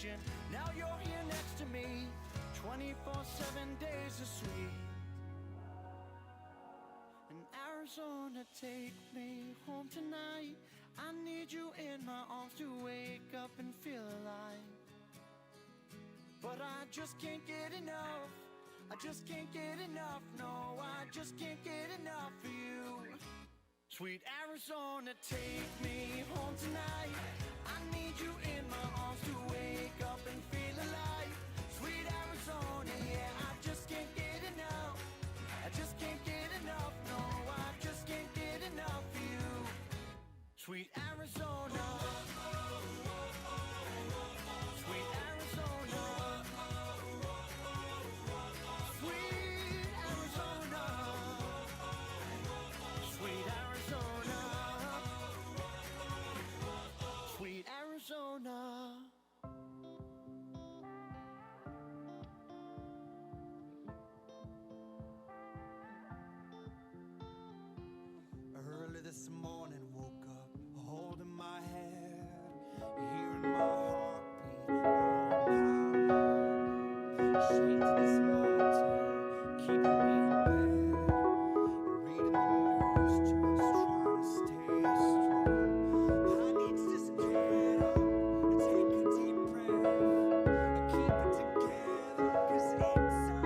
vacation. Now you're here next to me, 24/7 days of sweet. In Arizona, take me home tonight. I need you in my arms to wake up and feel alive. But I just can't get enough. I just can't get enough. No, I just can't get enough of you. Sweet Arizona, take me home tonight. I need you in my arms to wake up and feel alive. Sweet Arizona, yeah, I just can't get enough. I just can't get enough. No, I just can't get enough of you. Sweet Arizona. Sweet Arizona. Sweet Arizona. Sweet Arizona. Sweet Arizona. Early this morning, woke up holding my head, hearing my heartbeat pound. Shake to this mountain, keeping me in bed, reading the news, just trying to stay strong. I need to just get up and take a deep breath and keep it together, 'cause it's so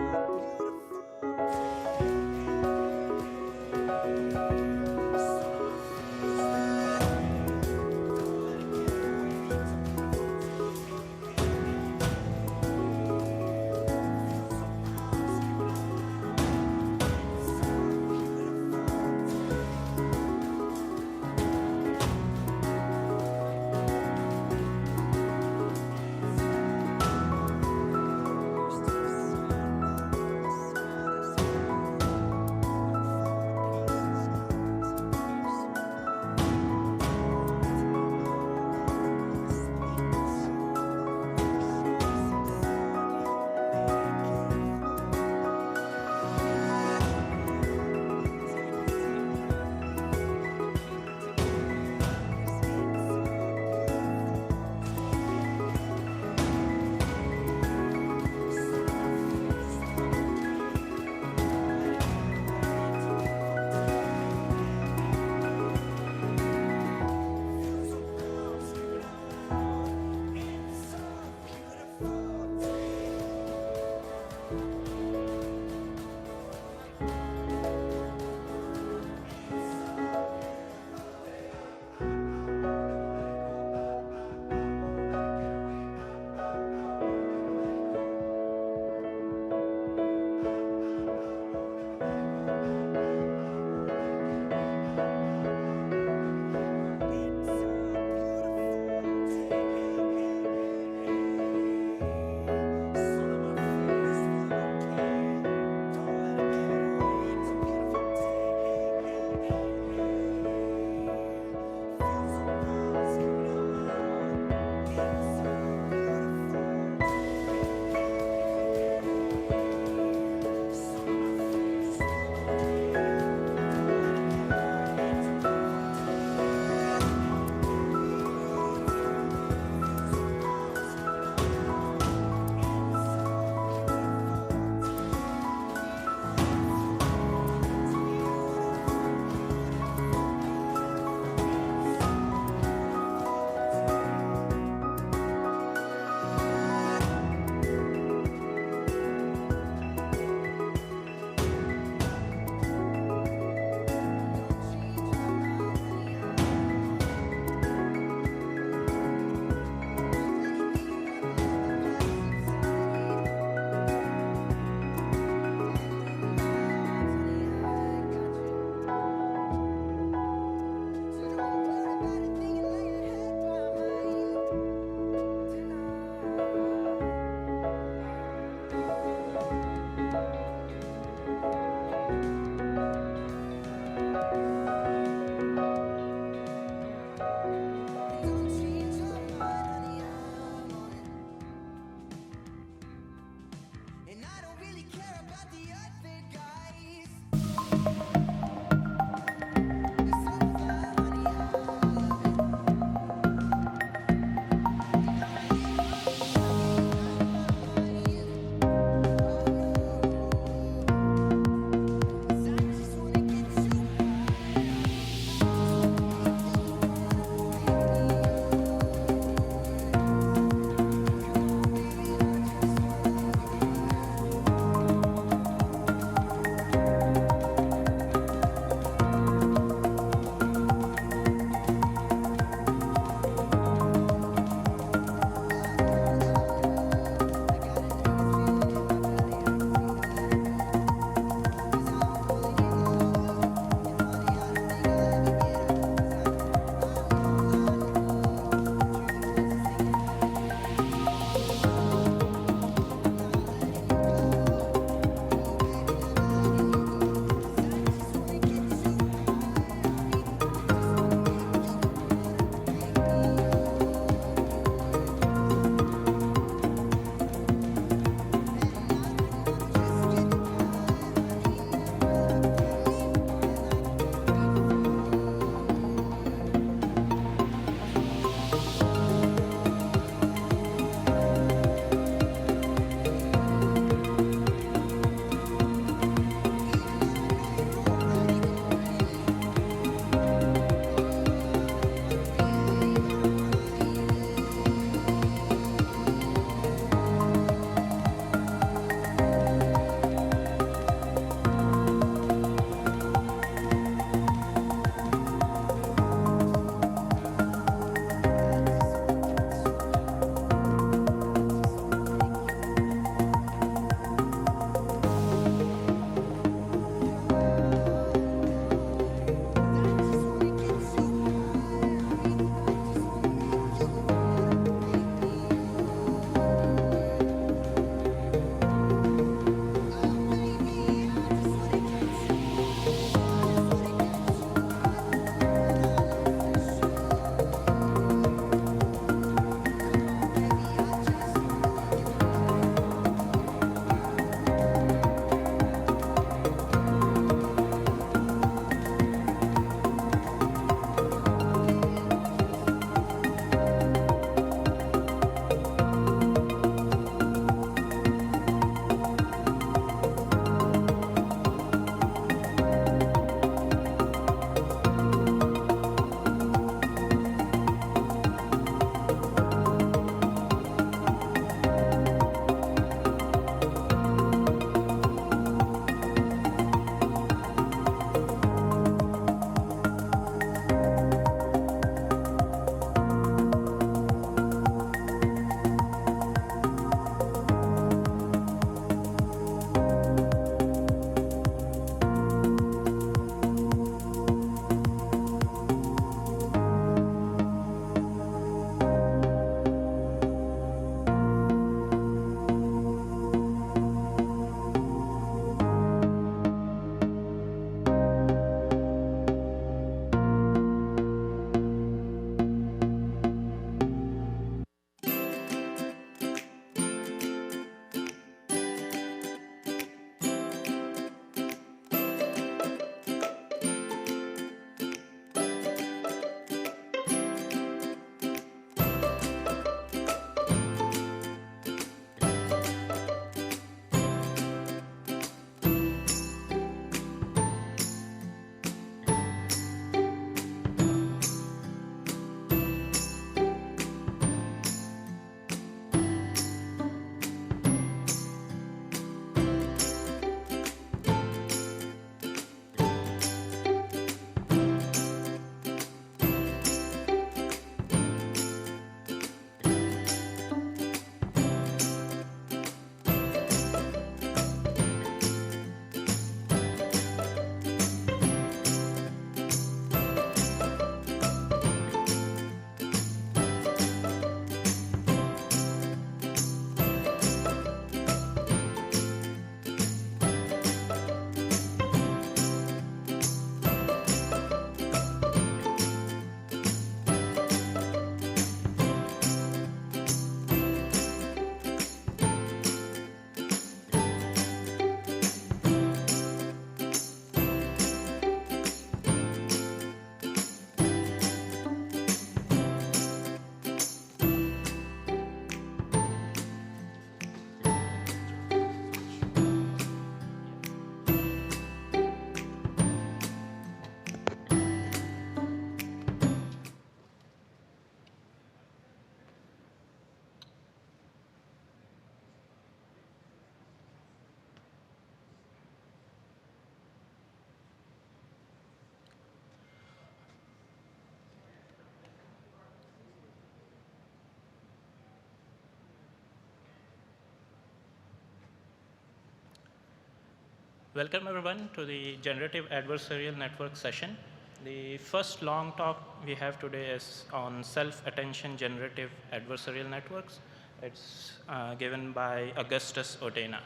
Welcome everyone to the Generative Adversarial Network session. The first long talk we have today is on self-attention generative adversarial networks. It's given by Augustus Odena.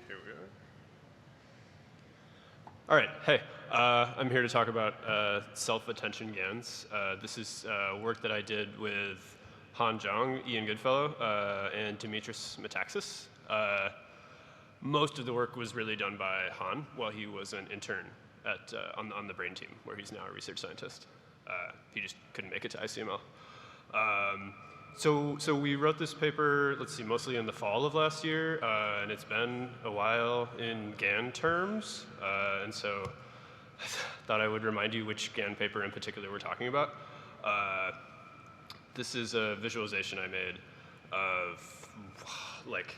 Here we are. All right, hey, I'm here to talk about self-attention GANs. This is work that I did with Han Zhang, Ian Goodfellow, and Dimitris Metaxas. Most of the work was really done by Han while he was an intern at, on the Brain team, where he's now a research scientist. He just couldn't make it to ICML. So we wrote this paper, let's see, mostly in the fall of last year, and it's been a while in GAN terms, and so I thought I would remind you which GAN paper in particular we're talking about. This is a visualization I made of like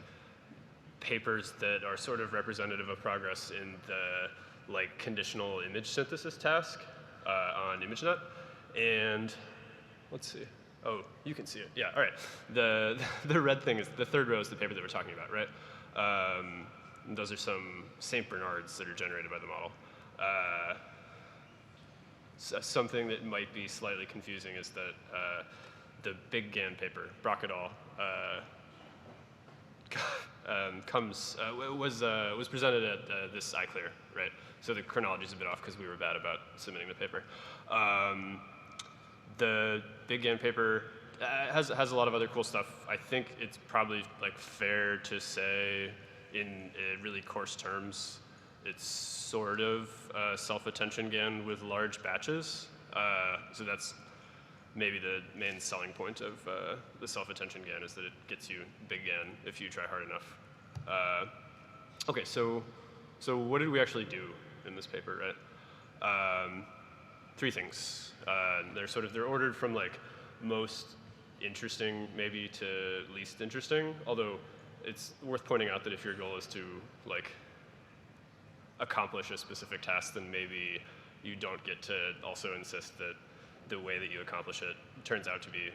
papers that are sort of representative of progress in the like conditional image synthesis task on ImageNet, and let's see. Oh, you can see it. Yeah, all right. The red thing is, the third row is the paper that we're talking about, right? And those are some St. Bernards that are generated by the model. Something that might be slightly confusing is that the big GAN paper, Brock et al., was presented at this iClear, right? So the chronology is a bit off because we were bad about submitting the paper. The big GAN paper has a lot of other cool stuff. I think it's probably like fair to say, in really coarse terms, it's sort of self-attention GAN with large batches. So that's maybe the main selling point of the self-attention GAN, is that it gets you big GAN if you try hard enough. Okay, so what did we actually do in this paper, right? Three things. They're ordered from like most interesting maybe to least interesting, although it's worth pointing out that if your goal is to like accomplish a specific task, then maybe you don't get to also insist that the way that you accomplish it turns out to be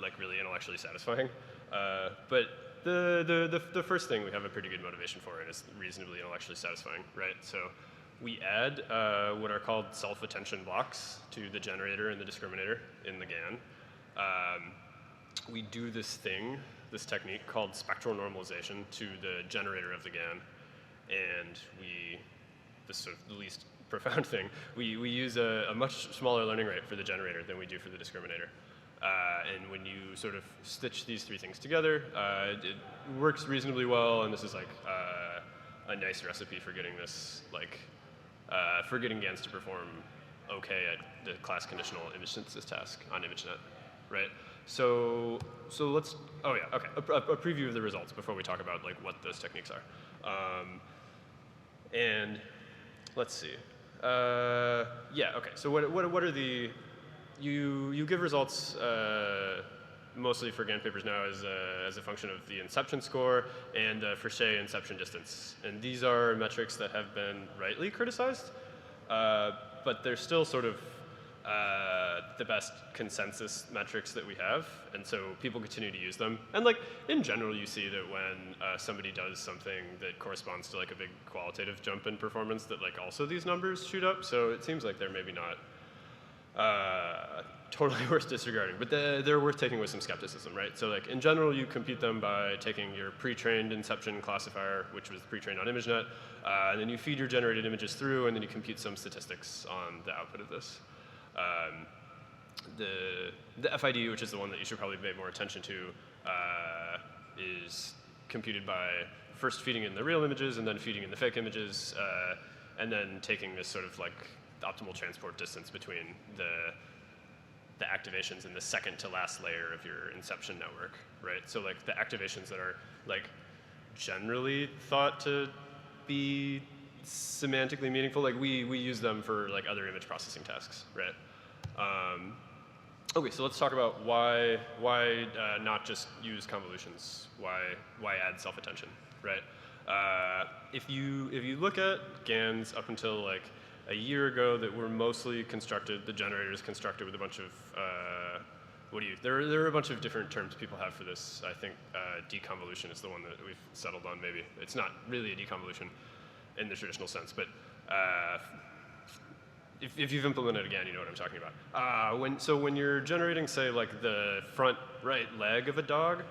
like really intellectually satisfying. But the first thing we have a pretty good motivation for, and is reasonably intellectually satisfying, right? So we add what are called self-attention blocks to the generator and the discriminator in the GAN. We do this technique called spectral normalization to the generator of the GAN, and this is sort of the least profound thing, we use a much smaller learning rate for the generator than we do for the discriminator. And when you sort of stitch these three things together, it works reasonably well, and this is like a nice recipe for getting this, like, for getting GANs to perform okay at the class conditional image synthesis task on ImageNet, right? So let's, oh yeah, okay, a preview of the results before we talk about like what those techniques are. And let's see. Yeah, okay, so what are the, you give results mostly for GAN papers now as a function of the inception score and the Frichet inception distance. And these are metrics that have been rightly criticized, but they're still sort of the best consensus metrics that we have, and so people continue to use them. And like in general, you see that when somebody does something that corresponds to like a big qualitative jump in performance, that like also these numbers shoot up. So it seems like they're maybe not totally worth disregarding, but they're worth taking with some skepticism, right? So like in general, you compute them by taking your pre-trained inception classifier, which was pre-trained on ImageNet, and then you feed your generated images through, and then you compute some statistics on the output of this. The FID, which is the one that you should probably pay more attention to, is computed by first feeding in the real images and then feeding in the fake images, and then taking this sort of like optimal transport distance between the activations in the second to last layer of your inception network, right? So like the activations that are like generally thought to be semantically meaningful, like we use them for like other image processing tasks, right? Okay, so let's talk about why not just use convolutions? Why add self-attention, right? If you look at GANs up until like a year ago that were mostly constructed, the generators constructed with a bunch of, there are a bunch of different terms people have for this. I think deconvolution is the one that we've settled on maybe. It's not really a deconvolution in the traditional sense, but if you've implemented it again, you know what I'm talking about. So when you're generating, say, like the front right leg of a dog,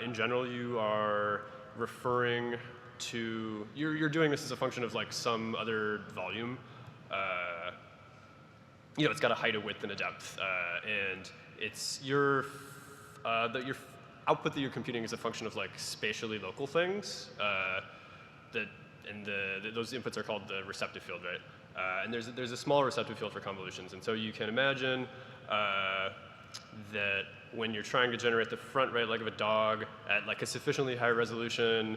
in general you are referring to, you're doing this as a function of like some other volume. It's got a height, a width, and a depth, and it's your output that you're computing is a function of like spatially local things. Those inputs are called the receptive field, right? And there's a small receptive field for convolutions, and so you can imagine that when you're trying to generate the front right leg of a dog at like a sufficiently high resolution,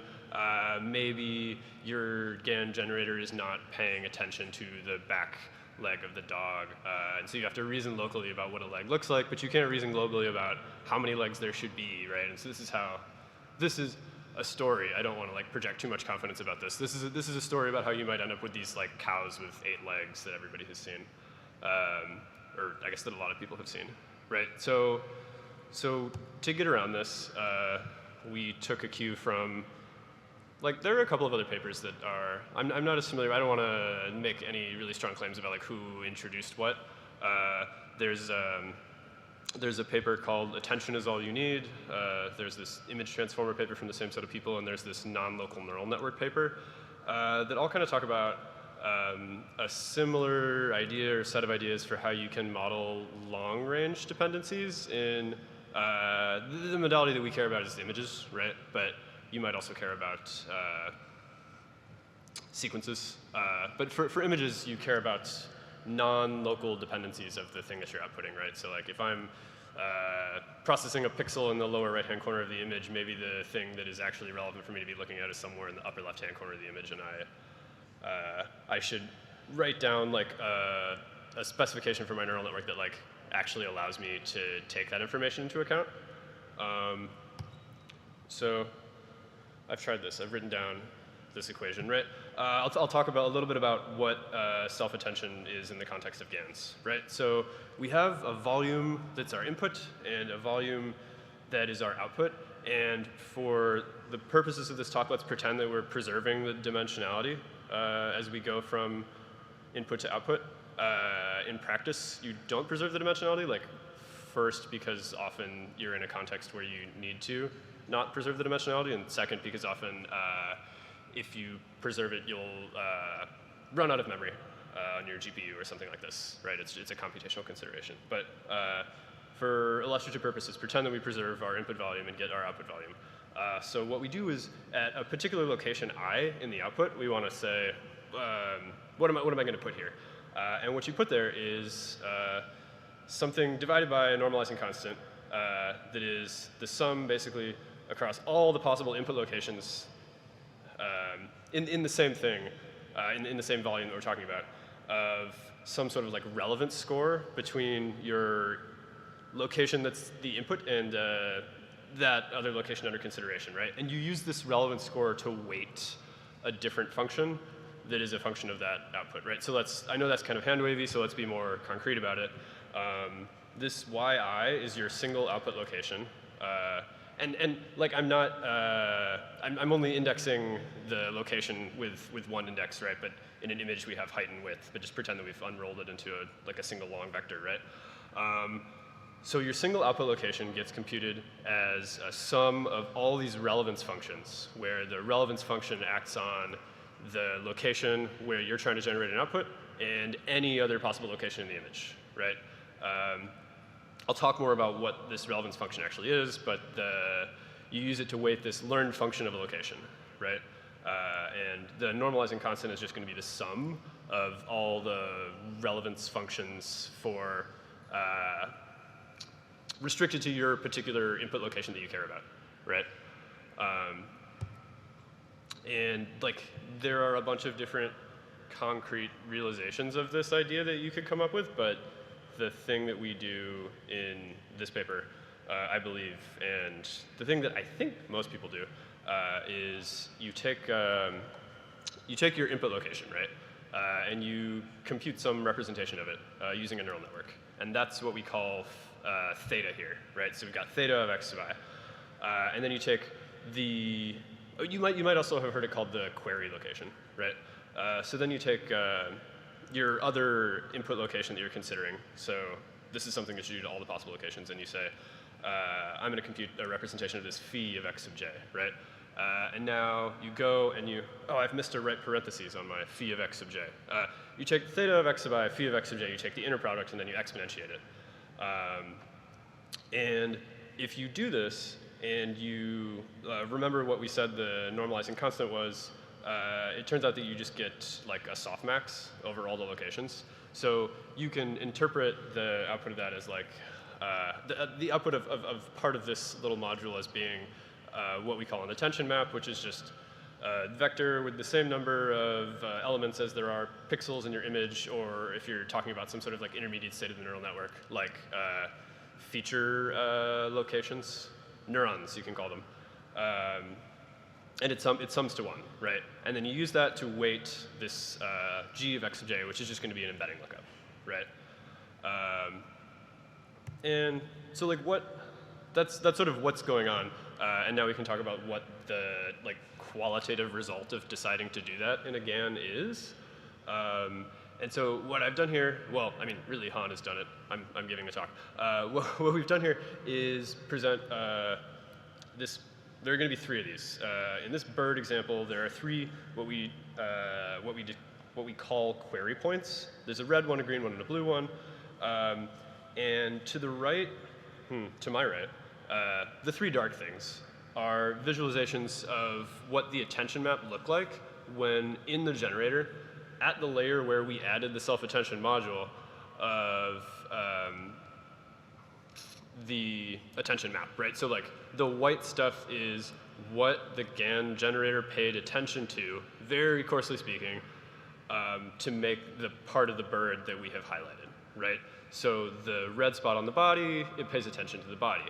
maybe your GAN generator is not paying attention to the back leg of the dog, and so you have to reason locally about what a leg looks like, but you can't reason globally about how many legs there should be, right? And so this is a story. I don't want to like project too much confidence about this. This is a story about how you might end up with these like cows with 8 legs that everybody has seen, or I guess that a lot of people have seen, right? So to get around this, we took a cue from, like, there are a couple of other papers that are, I'm not as familiar, I don't want to make any really strong claims about like who introduced what. There's a paper called Attention is All You Need. There's this image transformer paper from the same set of people, and there's this non-local neural network paper that all kind of talk about a similar idea or set of ideas for how you can model long-range dependencies in the modality that we care about is images, right? But you might also care about sequences. But for images, you care about non-local dependencies of the thing that you're outputting, right? So like if I'm processing a pixel in the lower right-hand corner of the image, maybe the thing that is actually relevant for me to be looking at is somewhere in the upper left-hand corner of the image, and I should write down like a specification for my neural network that like actually allows me to take that information into account. So I've tried this. I've written down this equation, right? I'll talk about a little bit about what self-attention is in the context of GANs, right? So we have a volume that's our input and a volume that is our output. And for the purposes of this talk, let's pretend that we're preserving the dimensionality as we go from input to output. In practice, you don't preserve the dimensionality, like first because often you're in a context where you need to not preserve the dimensionality, and second because often if you preserve it, you'll run out of memory on your GPU or something like this, right? It's a computational consideration. But for illustrative purposes, pretend that we preserve our input volume and get our output volume. So what we do is at a particular location I in the output, we want to say, what am I going to put here? And what you put there is something divided by a normalizing constant that is the sum basically across all the possible input locations in the same thing, in the same volume that we're talking about, of some sort of like relevance score between your location that's the input and that other location under consideration, right? And you use this relevance score to weight a different function that is a function of that output, right? So I know that's kind of hand-wavy, so let's be more concrete about it. This yi is your single output location. And like I'm not, I'm only indexing the location with one index, right? But in an image we have height and width, but just pretend that we've unrolled it into like a single long vector, right? So your single output location gets computed as a sum of all these relevance functions, where the relevance function acts on the location where you're trying to generate an output and any other possible location in the image, right? I'll talk more about what this relevance function actually is, but you use it to weight this learned function of a location, right? And the normalizing constant is just going to be the sum of all the relevance functions for restricted to your particular input location that you care about, right? And like there are a bunch of different concrete realizations of this idea that you could come up with, but the thing that we do in this paper, I believe, and the thing that I think most people do, is you take your input location, right? and you compute some representation of it using a neural network. And that's what we call theta here, right? So we've got theta of x sub I. And then you take the, you might also have heard it called the query location, right? So then you take your other input location that you're considering. So this is something that you do to all the possible locations, and you say, I'm going to compute a representation of this phi of x sub j, right? And now you go and you, oh, I've missed a right parentheses on my phi of x sub j. You take theta of x sub I, phi of x sub j, you take the inner product, and then you exponentiate it. And if you do this, and you remember what we said the normalizing constant was, it turns out that you just get like a softmax over all the locations. So you can interpret the output of that as like, the output of part of this little module as being what we call an attention map, which is just a vector with the same number of elements as there are pixels in your image, or if you're talking about some sort of like intermediate state of the neural network, like feature locations, neurons, you can call them. And it sums to 1, right? And then you use that to weight this g of x of j, which is just going to be an embedding lookup, right? And so like that's sort of what's going on. And now we can talk about what the like qualitative result of deciding to do that in a GAN is. And so what I've done here, well, I mean, really Han has done it. I'm giving the talk. What we've done here is present this. There are going to be 3 of these. In this bird example, there are 3 what we call query points. There's a red one, a green one, and a blue one. And to the right, to my right, the 3 dark things are visualizations of what the attention map looked like when in the generator, at the layer where we added the self-attention module of the attention map, right? So like the white stuff is what the GAN generator paid attention to, very coarsely speaking, to make the part of the bird that we have highlighted, right? So the red spot on the body, it pays attention to the body.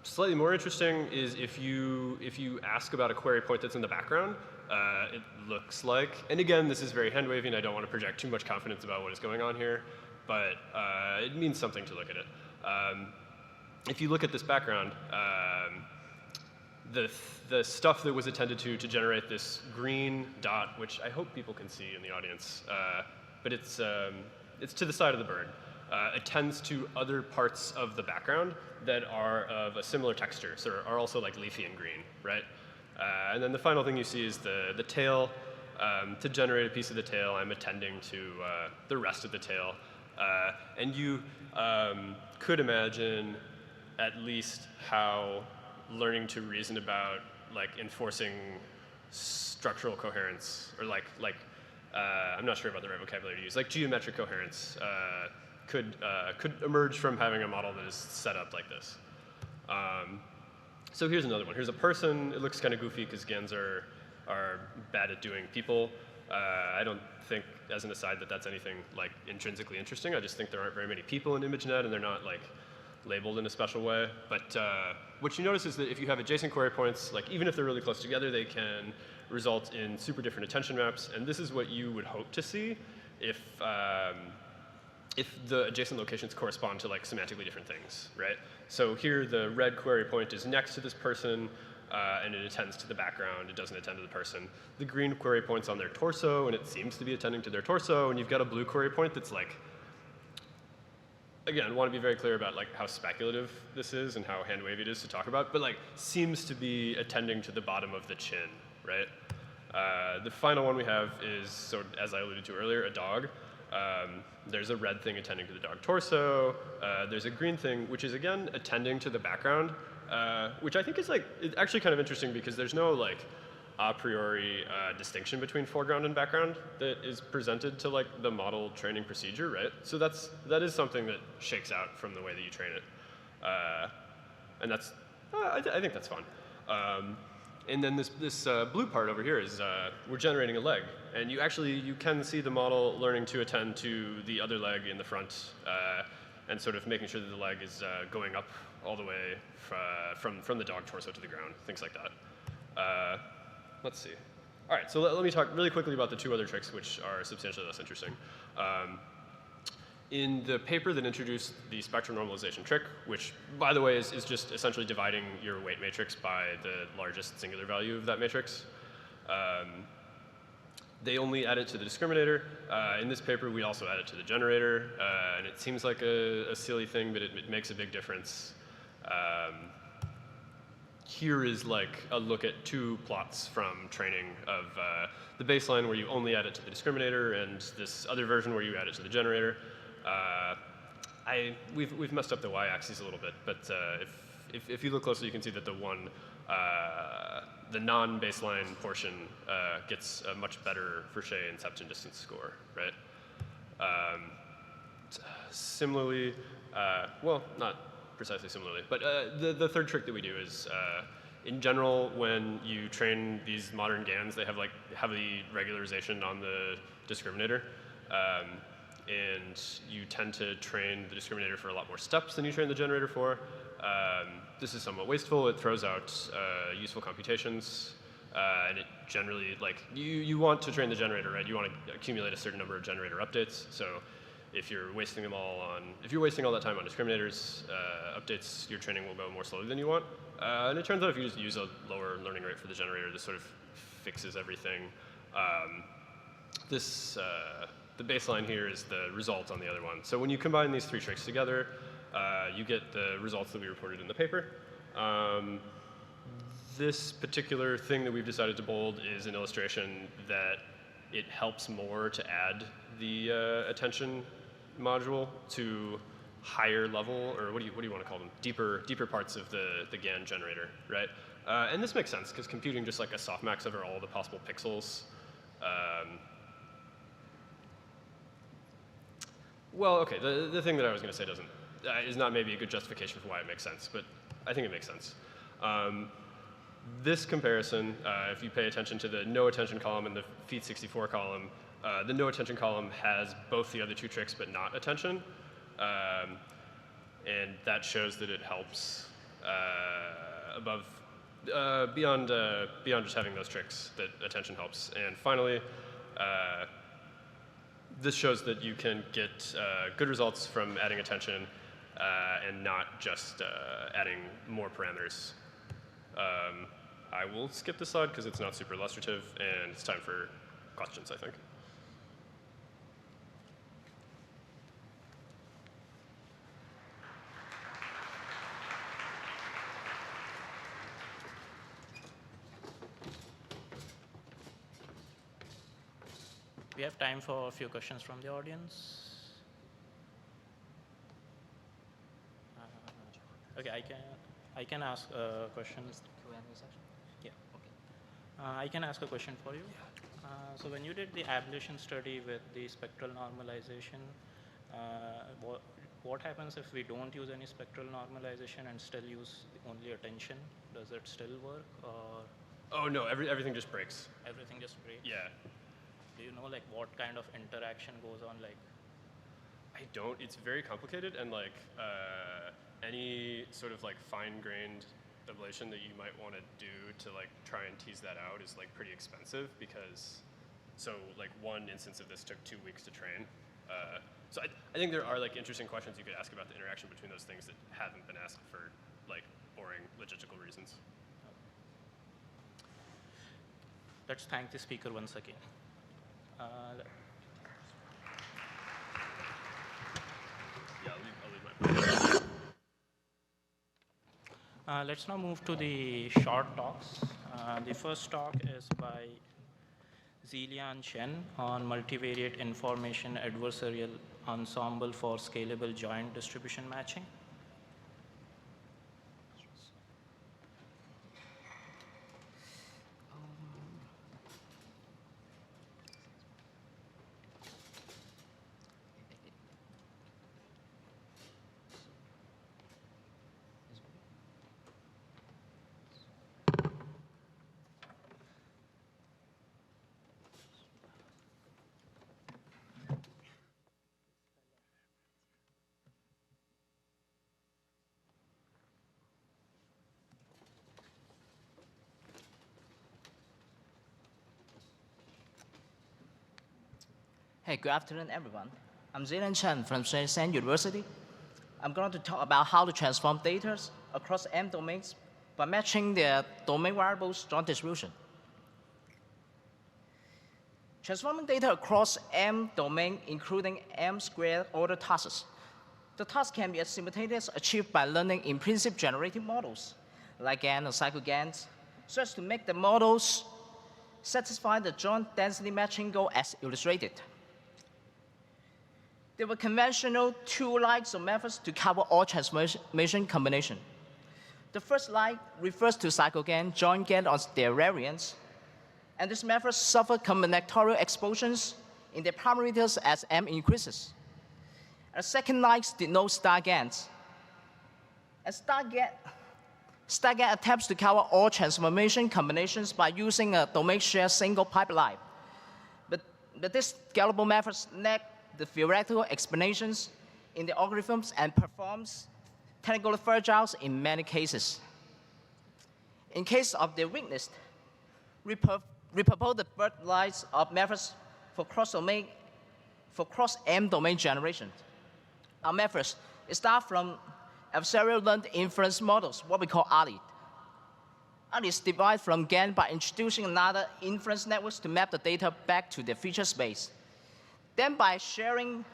Slightly more interesting is if you ask about a query point that's in the background, it looks like, and again, this is very hand-wavy, and I don't want to project too much confidence about what is going on here, but it means something to look at it. If you look at this background, the stuff that was attended to generate this green dot, which I hope people can see in the audience, but it's to the side of the bird. Attends to other parts of the background that are of a similar texture, so are also like leafy and green, right? And then the final thing you see is the tail. To generate a piece of the tail, I'm attending to the rest of the tail. And you could imagine at least how learning to reason about like enforcing structural coherence, or like I'm not sure about the right vocabulary to use, like geometric coherence could emerge from having a model that is set up like this. So here's another one. Here's a person. It looks kind of goofy because GANs are bad at doing people. I don't think, as an aside, that that's anything like intrinsically interesting. I just think there aren't very many people in ImageNet, and they're not like labeled in a special way. But what you notice is that if you have adjacent query points, like even if they're really close together, they can result in super different attention maps. And this is what you would hope to see if the adjacent locations correspond to like semantically different things, right? So here the red query point is next to this person, and it attends to the background. It doesn't attend to the person. The green query point's on their torso, and it seems to be attending to their torso. And you've got a blue query point that's like, again, I want to be very clear about like how speculative this is and how hand-wavy it is to talk about, but like seems to be attending to the bottom of the chin, right? The final one we have is, so as I alluded to earlier, a dog. There's a red thing attending to the dog torso. There's a green thing, which is again attending to the background, which I think is like actually kind of interesting because there's no like a priori distinction between foreground and background that is presented to like the model training procedure, right? So that is something that shakes out from the way that you train it, and that's I think that's fun. And then this blue part over here is we're generating a leg, and you can see the model learning to attend to the other leg in the front, and sort of making sure that the leg is going up all the way from the dog torso to the ground, things like that. Let's see. All right, so let me talk really quickly about the two other tricks, which are substantially less interesting. In the paper that introduced the spectral normalization trick, which, by the way, is just essentially dividing your weight matrix by the largest singular value of that matrix, they only add it to the discriminator. In this paper, we also add it to the generator, and it seems like a silly thing, but it makes a big difference. Here is like a look at two plots from training of the baseline where you only add it to the discriminator and this other version where you add it to the generator. We've messed up the y-axis a little bit, but if you look closely, you can see that the non-baseline portion gets a much better Furché and Septon distance score, right? Similarly, well, not precisely similarly, but the third trick that we do is, in general, when you train these modern GANs, they have like heavy regularization on the discriminator. And you tend to train the discriminator for a lot more steps than you train the generator for. This is somewhat wasteful. It throws out useful computations. And it generally, like, you want to train the generator, right? You want to accumulate a certain number of generator updates. So if you're wasting all that time on discriminators, updates, your training will go more slowly than you want. And it turns out if you just use a lower learning rate for the generator, this sort of fixes everything. The baseline here is the result on the other one. So when you combine these three tricks together, you get the results that we reported in the paper. This particular thing that we've decided to bold is an illustration that it helps more to add the attention module to higher level, or what do you want to call them? Deeper parts of the GAN generator, right? And this makes sense because computing just like a softmax over all the possible pixels. Well, okay, the thing that I was going to say is not maybe a good justification for why it makes sense, but I think it makes sense. This comparison, if you pay attention to the no attention column and the feat 64 column, the no attention column has both the other two tricks but not attention. And that shows that it helps beyond just having those tricks, that attention helps. And finally, this shows that you can get good results from adding attention and not just adding more parameters. I will skip this slide because it's not super illustrative, and it's time for questions, I think. We have time for a few questions from the audience. Okay, I can ask a question. Q&A section? Yeah. Okay. I can ask a question for you. So when you did the ablution study with the spectral normalization, what happens if we don't use any spectral normalization and still use only attention? Does it still work, or? Oh no, everything just breaks. Everything just breaks? Yeah. Do you know like what kind of interaction goes on? Like, I don't. It's very complicated, and like any sort of like fine-grained ablation that you might want to do to like try and tease that out is like pretty expensive, because like one instance of this took 2 weeks to train. So I think there are like interesting questions you could ask about the interaction between those things that haven't been asked for like boring logistical reasons. let's thank the speaker once again. Let's now move to the short talks. The first talk is by Zilian Chen on multivariate information adversarial ensemble for scalable joint distribution matching. Hey, good afternoon, everyone. I'm Zilan Chen from Shenzhen University. I'm going to talk about how to transform data across M domains by matching their domain variables joint distribution. Transforming data across M domain, including M squared order tasks. The task can be simultaneously achieved by learning implicit generative models, like GAN or cycle-GANs, so as to make the models satisfy the joint density matching goal as illustrated. There were conventional two likes of methods to cover all transformation combination. The first like refers to cycle-GAN, joint GAN on their variants, and this method suffered combinatorial explosions in their parameters as M increases. And the second like denotes star GANs. And star GAN attempts to cover all transformation combinations by using a domain share single pipeline. But this scalable method lacks the theoretical explanations in the algorithms and performs technically fragile in many cases. In case of the weakness, we propose the third lines of methods for cross-M domain generation. Our methods start from adversarial learned inference models, what we call ALI. ALI is derived from GAN by introducing another inference networks to map the data back to the feature space. Then by sharing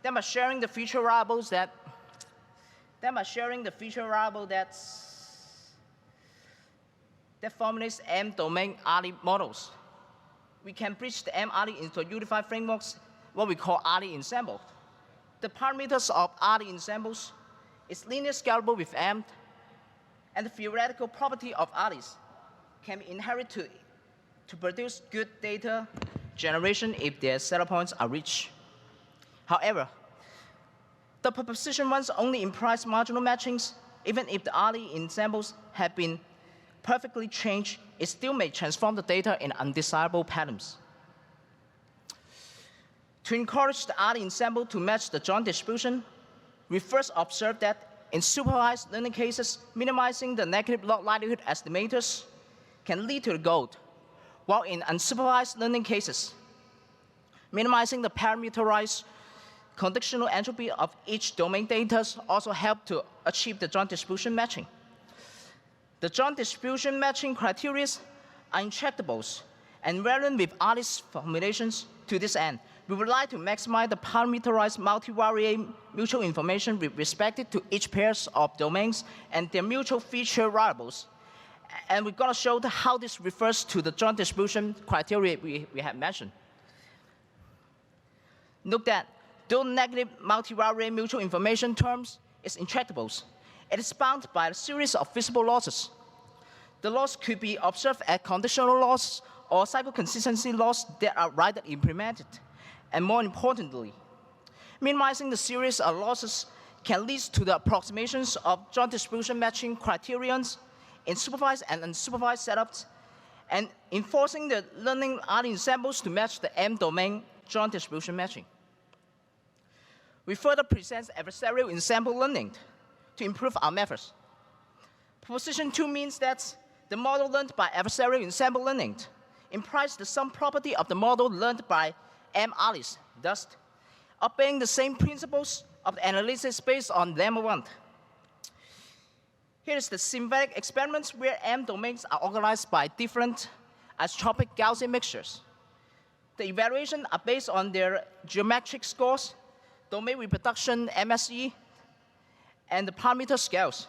the feature variables that formulates M domain ALI models, we can bridge the M ALI into unified frameworks, what we call ALI ensemble. The parameters of ALI ensembles is linear scalable with M, and the theoretical property of ALIs can be inherited to produce good data generation if their setup points are reached. However, the proposition once only implies marginal matchings. Even if the ALI ensembles have been perfectly changed, it still may transform the data in undesirable patterns. To encourage the ALI ensemble to match the joint distribution, we first observed that in supervised learning cases, minimizing the negative log likelihood estimators can lead to the goal, while in unsupervised learning cases, minimizing the parameterized conditional entropy of each domain data also help to achieve the joint distribution matching. The joint distribution matching criteria are intractables and variant with ALI's formulations. To this end, we would like to maximize the parameterized multivariate mutual information with respect to each pairs of domains and their mutual feature variables. And we're going to show how this refers to the joint distribution criteria we have mentioned. Note that though negative multivariate mutual information terms is intractables, it is bound by a series of visible losses. The loss could be observed as conditional loss or cycle consistency loss that are rightly implemented. And more importantly, minimizing the series of losses can lead to the approximations of joint distribution matching criterions in supervised and unsupervised setups, and enforcing the learning ALI ensembles to match the M domain joint distribution matching. We further present adversarial ensemble learning to improve our methods. Proposition 2 means that the model learned by adversarial ensemble learning implies the sum property of the model learned by M ALIs, thus obeying the same principles of the analysis based on lemma 1. Here is the symbolic experiments where M domains are organized by different isotropic Gaussian mixtures. The evaluations are based on their geometric scores, domain reproduction MSE, and the parameter scales.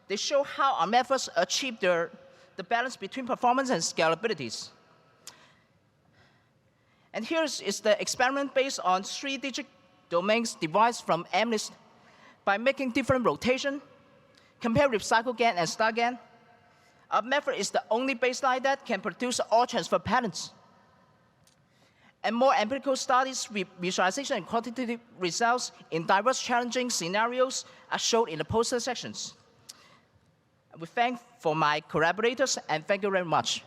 They show how our methods achieve the balance between performance and scalabilities. And here is the experiment based on 3-digit domains devised from MList by making different rotation, compared with cycle-GAN and star-GAN. Our method is the only baseline that can produce all transfer patterns. And more empirical studies with visualization and quantitative results in diverse challenging scenarios are shown in the poster sections. We thank for my collaborators, and thank you very much.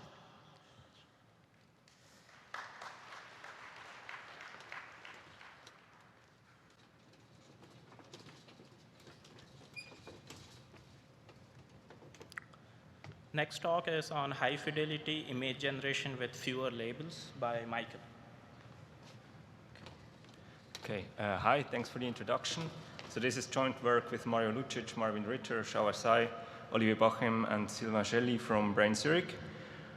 Next talk is on high fidelity image generation with fewer labels by Michael. Okay, hi, thanks for the introduction. So this is joint work with Mario Lucic, Marvin Ritter, Shawar Sai, Olivier Bachem, and Sylvain Gelli from Brain Zurich.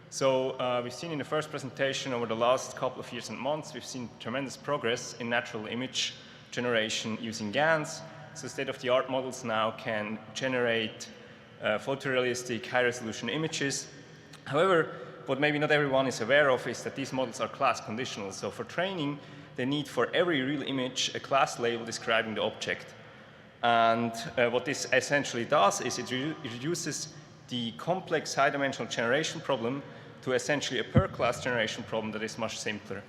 So we've seen in the first presentation over the last couple of years and months, we've seen tremendous progress in natural image generation using GANs. So state-of-the-art models now can generate photorealistic, high-resolution images. However, what maybe not everyone is aware of is that these models are class conditional. So for training, they need for every real image a class label describing the object. And what this essentially does is it reduces the complex high-dimensional generation problem to essentially a per-class generation problem that is much simpler.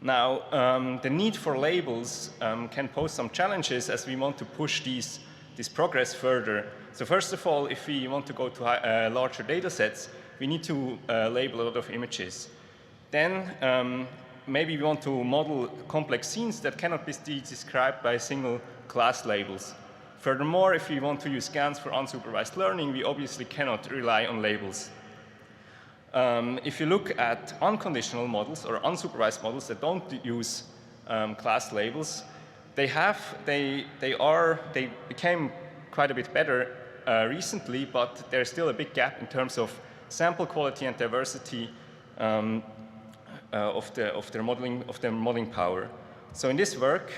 Now, the need for labels can pose some challenges as we want to push this progress further. So first of all, if we want to go to larger data sets, we need to label a lot of images. Then maybe we want to model complex scenes that cannot be described by single class labels. Furthermore, if we want to use GANs for unsupervised learning, we obviously cannot rely on labels. If you look at unconditional models or unsupervised models that don't use class labels, they became quite a bit better recently, but there's still a big gap in terms of sample quality and diversity of their modeling power. So in this work,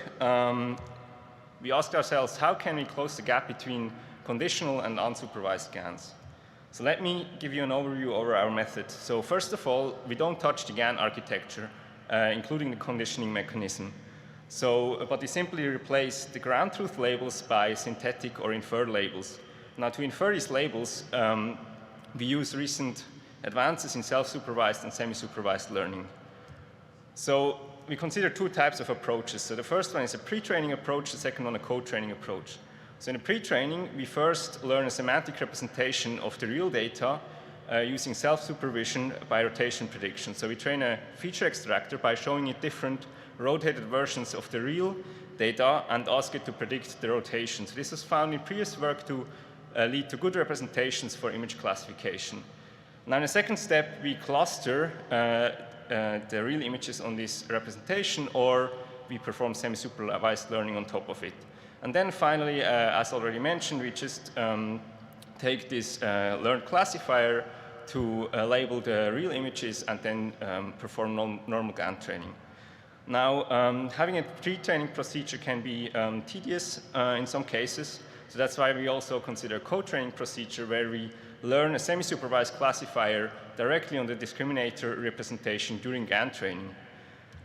we asked ourselves, how can we close the gap between conditional and unsupervised GANs? So let me give you an overview over our method. So first of all, we don't touch the GAN architecture, including the conditioning mechanism. But we simply replace the ground truth labels by synthetic or inferred labels. Now, to infer these labels, we use recent advances in self-supervised and semi-supervised learning. So we consider two types of approaches. So the first one is a pre-training approach, the second one a co-training approach. So in the pre-training, we first learn a semantic representation of the real data using self-supervision by rotation prediction. So we train a feature extractor by showing it different rotated versions of the real data and ask it to predict the rotation. So this was found in previous work to lead to good representations for image classification. Now in the second step, we cluster the real images on this representation, or we perform semi-supervised learning on top of it. And then finally, as already mentioned, we just take this learned classifier to label the real images and then perform normal GAN training. Now, having a pre-training procedure can be tedious in some cases, so that's why we also consider a co-training procedure where we learn a semi-supervised classifier directly on the discriminator representation during GAN training.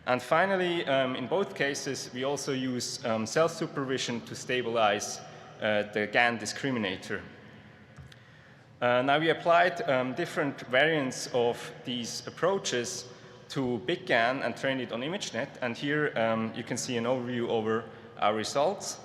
And finally, in both cases, we also use self-supervision to stabilize the GAN discriminator. Now, we applied different variants of these approaches to Big GAN and trained it on ImageNet. And here you can see an overview over our results.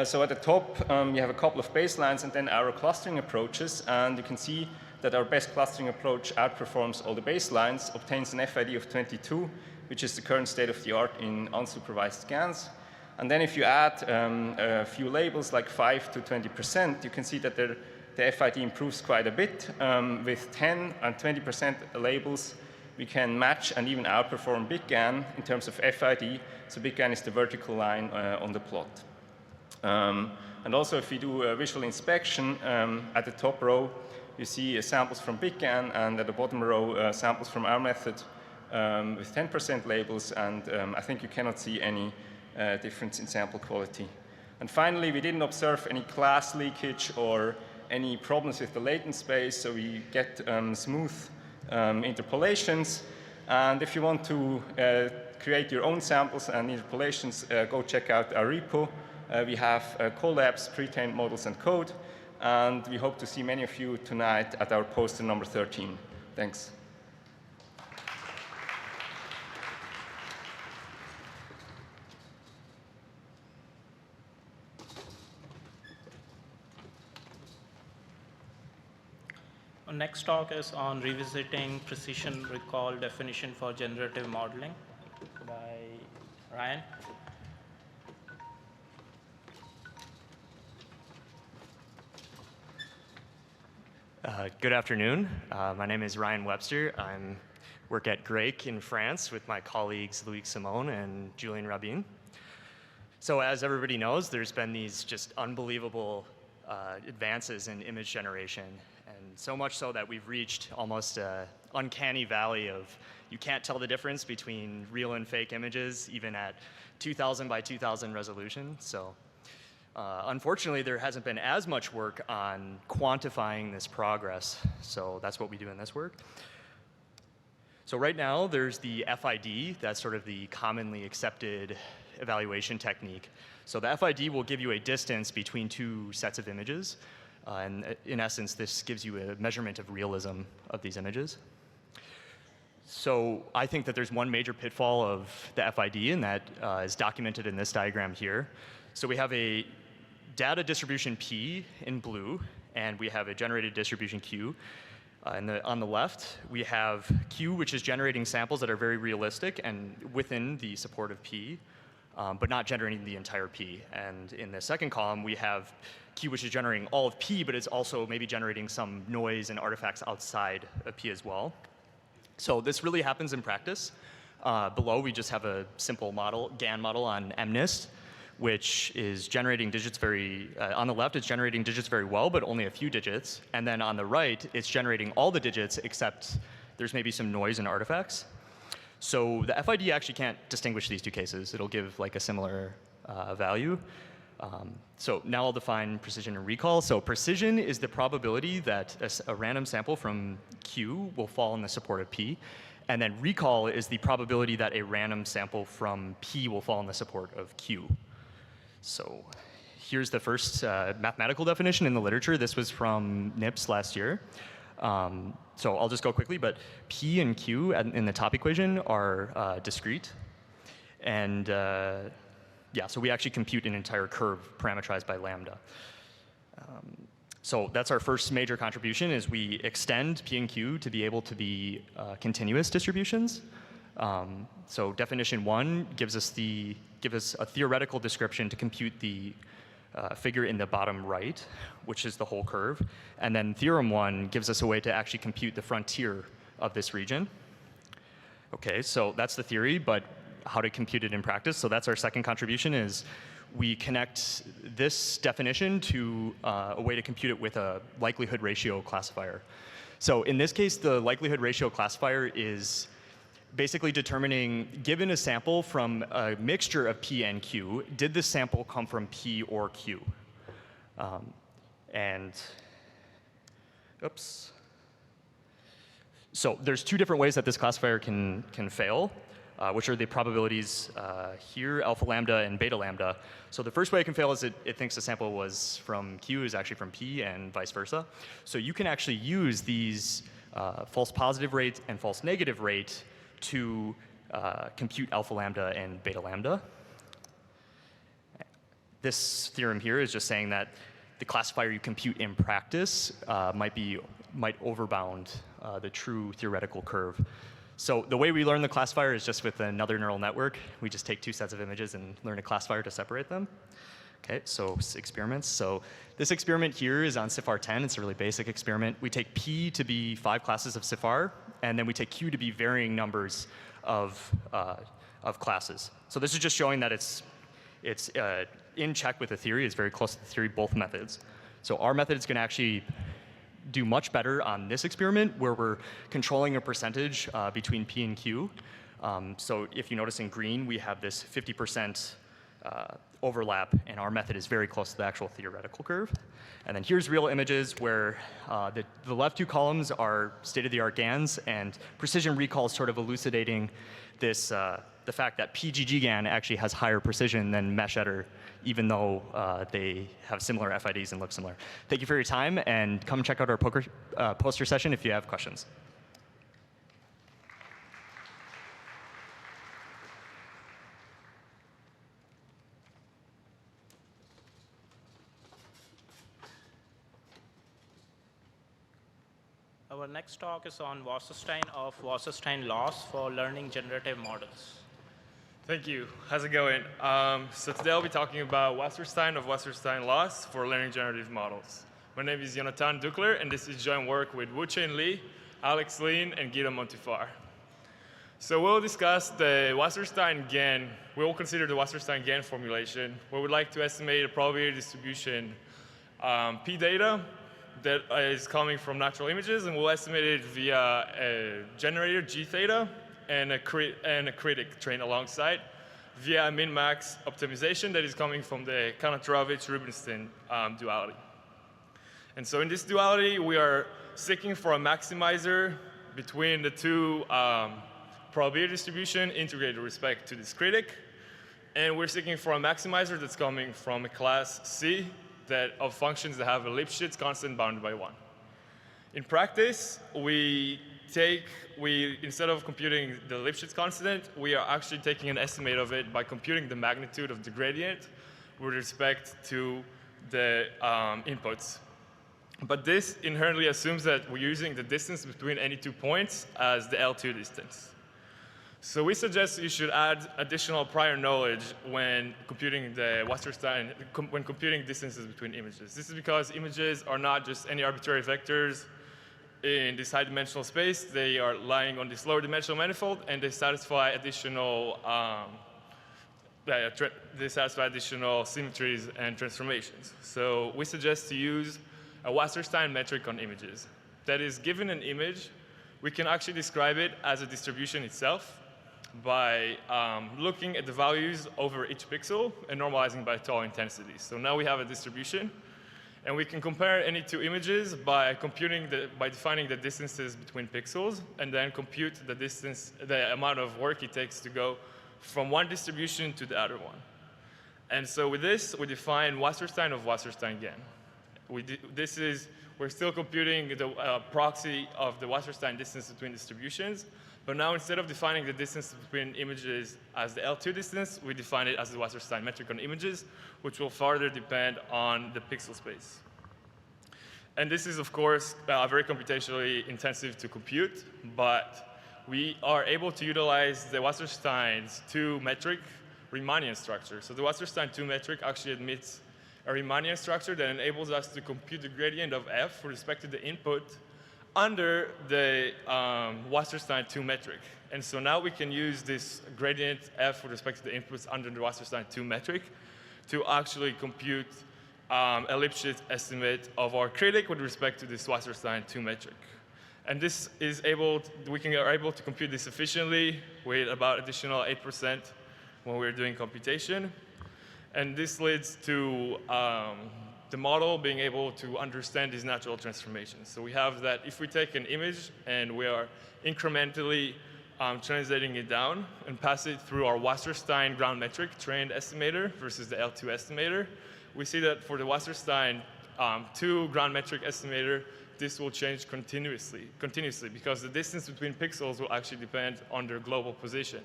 So at the top, you have a couple of baselines and then our clustering approaches. And you can see that our best clustering approach outperforms all the baselines, obtains an FID of 22, which is the current state of the art in unsupervised GANs. And then if you add a few labels like 5 to 20%, you can see that the FID improves quite a bit. With 10 and 20% labels, we can match and even outperform Big GAN in terms of FID. So Big GAN is the vertical line on the plot. And also, if we do a visual inspection, at the top row, you see samples from Big GAN, and at the bottom row, samples from our method with 10% labels, and I think you cannot see any difference in sample quality. And finally, we didn't observe any class leakage or any problems with the latent space, so we get smooth interpolations. And if you want to create your own samples and interpolations, go check out our repo. We have collabs, pre-trained models, and code. And we hope to see many of you tonight at our poster number 13. Thanks. Our next talk is on revisiting precision recall definition for generative modeling by Ryan. Good afternoon. My name is Ryan Webster. I work at Grake in France with my colleagues Loïc Simon and Julien Rabin. So as everybody knows, there's been these just unbelievable advances in image generation, and so much so that we've reached almost an uncanny valley of you can't tell the difference between real and fake images, even at 2000 by 2000 resolution. So unfortunately, there hasn't been as much work on quantifying this progress. So that's what we do in this work. So right now, there's the FID. That's sort of the commonly accepted evaluation technique. So the FID will give you a distance between two sets of images. And in essence, this gives you a measurement of realism of these images. So I think that there's one major pitfall of the FID, and that is documented in this diagram here. So we have a data distribution P in blue, and we have a generated distribution Q. On the left, we have Q, which is generating samples that are very realistic and within the support of P, but not generating the entire P. And in the second column, we have Q, which is generating all of P, but it's also maybe generating some noise and artifacts outside of P as well. So this really happens in practice. Below, we just have a simple model, GAN model on MNIST, which is generating digits on the left, it's generating digits very well, but only a few digits. And then on the right, it's generating all the digits, except there's maybe some noise and artifacts. So the FID actually can't distinguish these two cases. It'll give like a similar value. So now I'll define precision and recall. So precision is the probability that a random sample from Q will fall in the support of P. And then recall is the probability that a random sample from P will fall in the support of Q. So here's the first mathematical definition in the literature. This was from NIPS last year. So I'll just go quickly, but P and Q in the top equation are discrete. And yeah, so we actually compute an entire curve parameterized by lambda. So that's our first major contribution, is we extend P and Q to be able to be continuous distributions. So definition 1 gives us a theoretical description to compute the figure in the bottom right, which is the whole curve. And then theorem 1 gives us a way to actually compute the frontier of this region. Okay, so that's the theory, but how to compute it in practice. So that's our second contribution, is we connect this definition to a way to compute it with a likelihood ratio classifier. So in this case, the likelihood ratio classifier is basically determining, given a sample from a mixture of P and Q, did this sample come from P or Q? Oops. So there's two different ways that this classifier can fail, which are the probabilities here, alpha lambda and beta lambda. So the first way it can fail is it thinks the sample was from Q is actually from P and vice versa. So you can actually use these false positive rate and false negative rate to compute alpha lambda and beta lambda. This theorem here is just saying that the classifier you compute in practice might overbound the true theoretical curve. So the way we learn the classifier is just with another neural network. We just take two sets of images and learn a classifier to separate them. Okay, so experiments. So this experiment here is on CIFAR 10. It's a really basic experiment. We take P to be 5 classes of CIFAR, and then we take Q to be varying numbers of classes. So this is just showing that it's in check with the theory. It's very close to the theory, both methods. So our method is going to actually do much better on this experiment, where we're controlling a percentage between P and Q. So if you notice in green, we have this 50% overlap, and our method is very close to the actual theoretical curve. And then here's real images where the left two columns are state-of-the-art GANs, and precision recall is sort of elucidating this, the fact that PGG-GAN actually has higher precision than mesh-editor, even though they have similar FIDs and look similar. Thank you for your time, and come check out our poster session if you have questions. Our next talk is on Wasserstein laws for learning generative models. Thank you. How's it going? So today I'll be talking about Wasserstein laws for learning generative models. My name is Jonathan Dukler, and this is joint work with Wu-Chain Lee, Alex Lean, and Guido Montifar. So we'll discuss the Wasserstein-Gahn. We'll consider the Wasserstein-Gahn formulation, where we'd like to estimate a probability distribution P data that is coming from natural images, and we'll estimate it via a generator G theta and a critic trained alongside via a min-max optimization that is coming from the Kanatorovich-Rubinstein duality. And so in this duality, we are seeking for a maximizer between the two probability distribution integrated with respect to this critic. And we're seeking for a maximizer that's coming from a class C of functions that have a Lipschitz constant bounded by 1. In practice, instead of computing the Lipschitz constant, we are actually taking an estimate of it by computing the magnitude of the gradient with respect to the inputs. But this inherently assumes that we're using the distance between any 2 points as the L2 distance. So we suggest you should add additional prior knowledge when computing the Wasserstein, when computing distances between images. This is because images are not just any arbitrary vectors in this high-dimensional space. They are lying on this lower-dimensional manifold, and they satisfy additional symmetries and transformations. So we suggest to use a Wasserstein metric on images. That is, given an image, we can actually describe it as a distribution itself by looking at the values over each pixel and normalizing by tau intensity. So now we have a distribution, and we can compare any 2 images by defining the distances between pixels, and then compute the distance, the amount of work it takes to go from one distribution to the other one. And so with this, we define Wasserstein of Wasserstein-Gahn. We're still computing the proxy of the Wasserstein distance between distributions, but now instead of defining the distance between images as the L2 distance, we define it as the Wasserstein metric on images, which will further depend on the pixel space. And this is, of course, very computationally intensive to compute, but we are able to utilize the Wasserstein's 2 metric Riemannian structure. So the Wasserstein 2 metric actually admits a Riemannian structure that enables us to compute the gradient of f with respect to the input under the Wasserstein 2 metric. And so now we can use this gradient f with respect to the inputs under the Wasserstein 2 metric to actually compute a Lipschitz estimate of our critic with respect to this Wasserstein 2 metric. And this is we are able to compute this efficiently with about additional 8% when we're doing computation. And this leads to the model being able to understand these natural transformations. So we have that if we take an image and we are incrementally translating it down and pass it through our Wasserstein ground metric trained estimator versus the L2 estimator, we see that for the Wasserstein 2 ground metric estimator, this will change continuously because the distance between pixels will actually depend on their global position.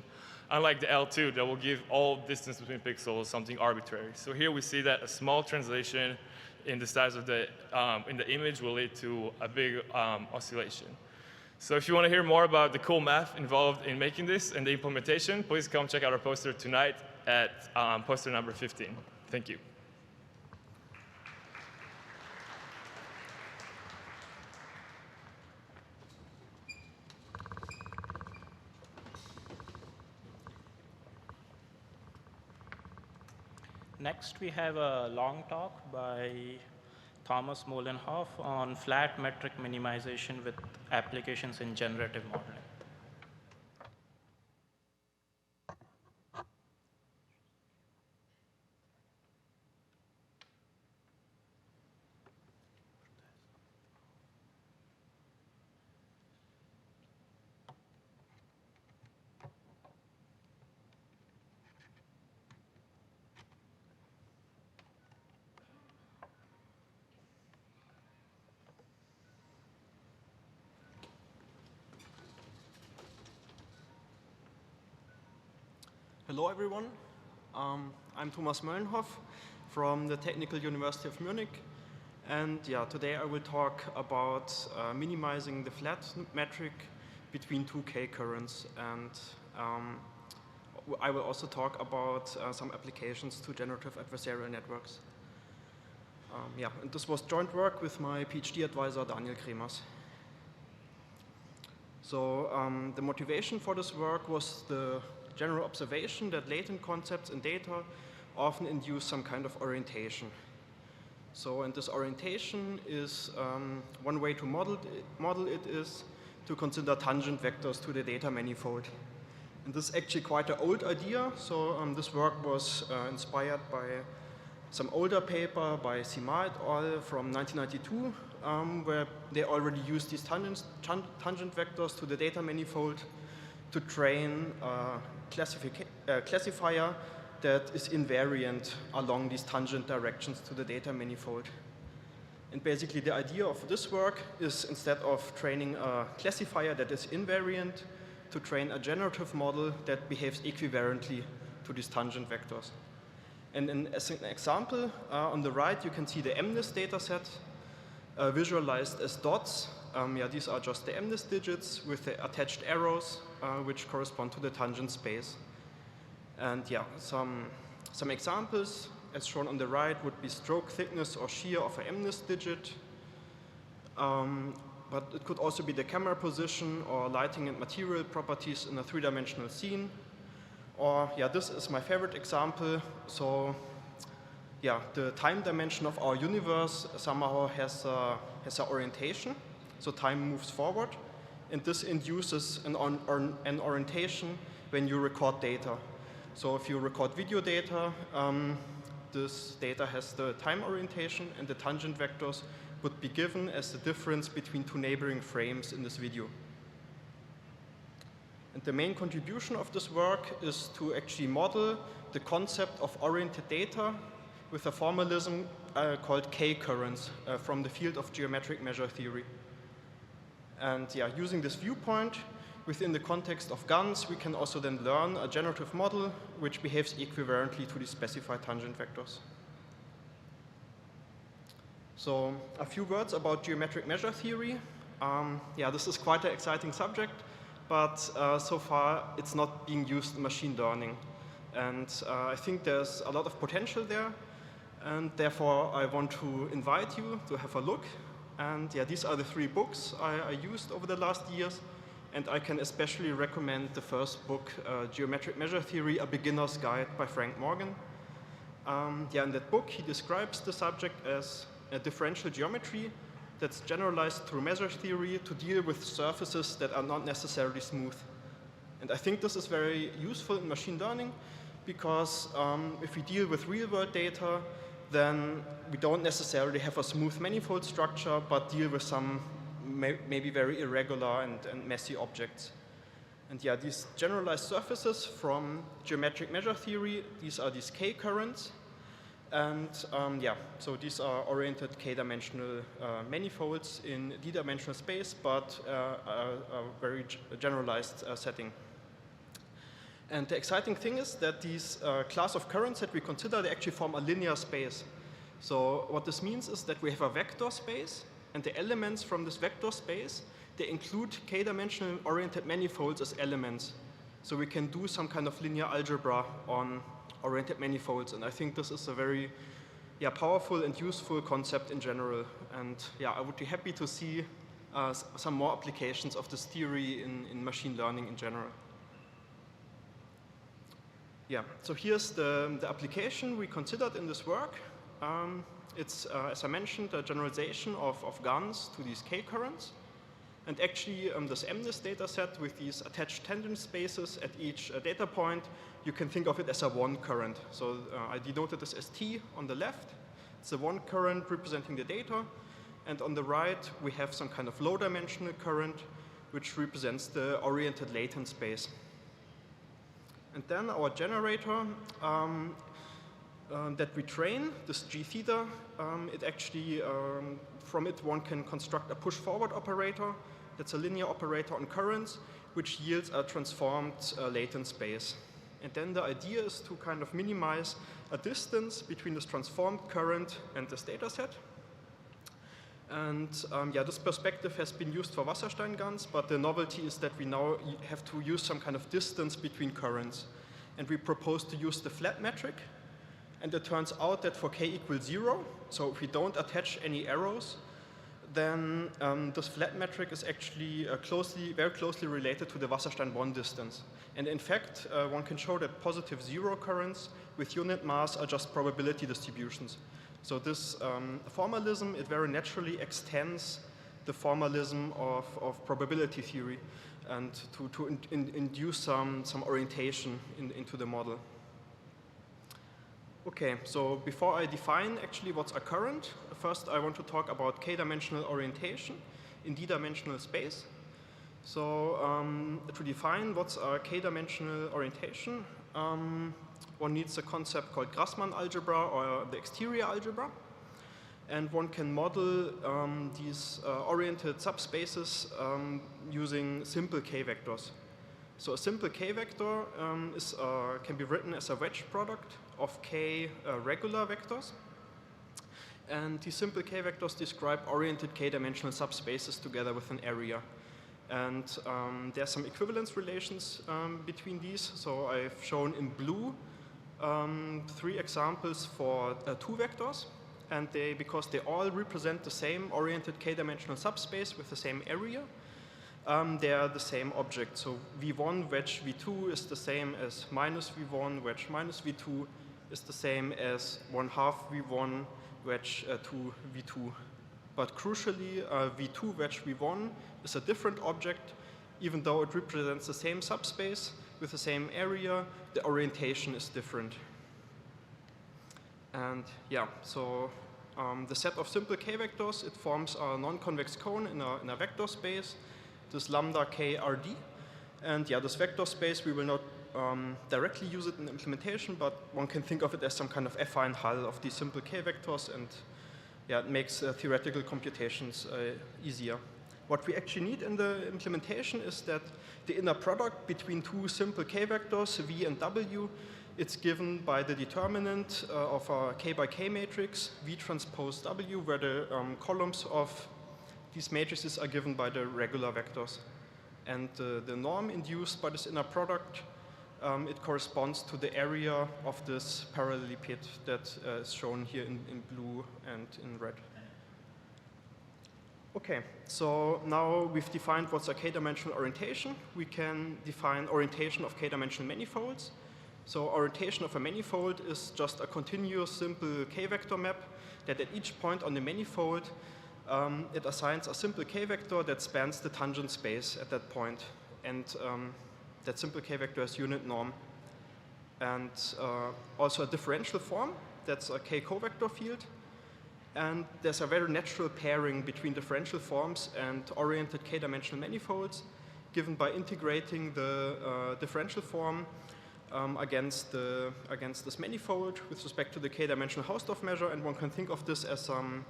Unlike the L2, that will give all distance between pixels something arbitrary. So here we see that a small translation in the size of the in the image will lead to a big oscillation. So if you want to hear more about the cool math involved in making this and the implementation, please come check out our poster tonight at poster number 15. Thank you. Next, we have a long talk by Thomas Molenhoff on flat metric minimization with applications in generative modeling. Hello, everyone. I'm Thomas Möllenhoff from the Technical University of Munich. And yeah, today I will talk about minimizing the flat metric between 2 K-currents. And I will also talk about some applications to generative adversarial networks. Yeah, and this was joint work with my PhD advisor, Daniel Kremers. So the motivation for this work was the general observation that latent concepts in data often induce some kind of orientation. So, and this orientation is, one way to model it is to consider tangent vectors to the data manifold. And this is actually quite an old idea. So this work was inspired by some older paper by Sima et al. From 1992, where they already used these tangent vectors to the data manifold to train a classifier that is invariant along these tangent directions to the data manifold. And basically the idea of this work is, instead of training a classifier that is invariant, to train a generative model that behaves equivalently to these tangent vectors. And as an example, on the right you can see the MNIST dataset visualized as dots. These are just the MNIST digits with the attached arrows, which correspond to the tangent space. And yeah, some examples, as shown on the right, would be stroke thickness or shear of an MNIST digit. But it could also be the camera position or lighting and material properties in a three-dimensional scene. Or, yeah, this is my favorite example. So, yeah, the time dimension of our universe somehow has an orientation. So time moves forward. And this induces an orientation when you record data. So if you record video data, this data has the time orientation, and the tangent vectors would be given as the difference between two neighboring frames in this video. And the main contribution of this work is to actually model the concept of oriented data with a formalism called K-currents from the field of geometric measure theory. And yeah, using this viewpoint within the context of GANs, we can also then learn a generative model which behaves equivalently to the specified tangent vectors. So a few words about geometric measure theory. Yeah, this is quite an exciting subject, but so far it's not being used in machine learning. And I think there's a lot of potential there, and therefore I want to invite you to have a look. And yeah, these are the 3 books I used over the last years. And I can especially recommend the first book, Geometric Measure Theory, A Beginner's Guide by Frank Morgan. Yeah, in that book, he describes the subject as a differential geometry that's generalized through measure theory to deal with surfaces that are not necessarily smooth. And I think this is very useful in machine learning because if we deal with real-world data, then we don't necessarily have a smooth manifold structure, but deal with some maybe very irregular and messy objects. And yeah, these generalized surfaces from geometric measure theory, these are these K-currents. And yeah, so these are oriented K-dimensional manifolds in D-dimensional space, but a very generalized setting. And the exciting thing is that these class of currents that we consider, they actually form a linear space. So what this means is that we have a vector space, and the elements from this vector space, they include K-dimensional oriented manifolds as elements. So we can do some kind of linear algebra on oriented manifolds. And I think this is a very powerful and useful concept in general. And yeah, I would be happy to see some more applications of this theory in machine learning in general. Yeah, so here's the application we considered in this work. It's, as I mentioned, a generalization of GANs to these K-currents. And actually, this MNIST data set with these attached tangent spaces at each data point, you can think of it as a one current. So I denoted this as T on the left. It's a one current representing the data. And on the right, we have some kind of low-dimensional current, which represents the oriented latent space. And then our generator that we train, this G theta, it actually, from it one can construct a push-forward operator. That's a linear operator on currents, which yields a transformed latent space. And then the idea is to kind of minimize a distance between this transformed current and this data set. And yeah, this perspective has been used for Wasserstein GANs, but the novelty is that we now have to use some kind of distance between currents. And we propose to use the flat metric. And it turns out that for k equals 0, so if we don't attach any arrows, then this flat metric is actually very closely related to the Wasserstein-Bonn distance. And in fact, one can show that positive zero currents with unit mass are just probability distributions. So this formalism, it very naturally extends the formalism of probability theory and to induce some orientation into the model. Okay, so before I define actually what's a current, first I want to talk about k-dimensional orientation in d-dimensional space. So to define what's a k-dimensional orientation, one needs a concept called Grassmann algebra or the exterior algebra. And one can model these oriented subspaces using simple k-vectors. So a simple k-vector can be written as a wedge product of k regular vectors. And these simple k-vectors describe oriented k-dimensional subspaces together with an area. And there are some equivalence relations between these. So I've shown in blue 3 examples for 2 vectors. And because they all represent the same oriented k-dimensional subspace with the same area, they are the same object. So V1 wedge V2 is the same as minus V1 wedge minus V2 is the same as 1/2 V1 wedge 2 V2. But crucially, V2 wedge V1 is a different object. Even though it represents the same subspace with the same area, the orientation is different. And yeah, so the set of simple k-vectors, it forms a non-convex cone in a vector space, this lambda k RD. And yeah, this vector space, we will not directly use it in implementation, but one can think of it as some kind of affine hull of these simple k-vectors, and yeah, it makes theoretical computations easier. What we actually need in the implementation is that the inner product between 2 simple k-vectors, V and W, it's given by the determinant of a k by k matrix, V transpose W, where the columns of these matrices are given by the regular vectors. And the norm induced by this inner product, it corresponds to the area of this parallelepiped that is shown here in blue and in red. Okay, so now we've defined what's a k-dimensional orientation. We can define orientation of k-dimensional manifolds. So orientation of a manifold is just a continuous simple k-vector map that at each point on the manifold, it assigns a simple k-vector that spans the tangent space at that point. And that simple k-vector has unit norm. And also a differential form, that's a k-covector field. And there's a very natural pairing between differential forms and oriented k-dimensional manifolds, given by integrating the differential form against this manifold with respect to the k-dimensional Hausdorff measure. And one can think of this as some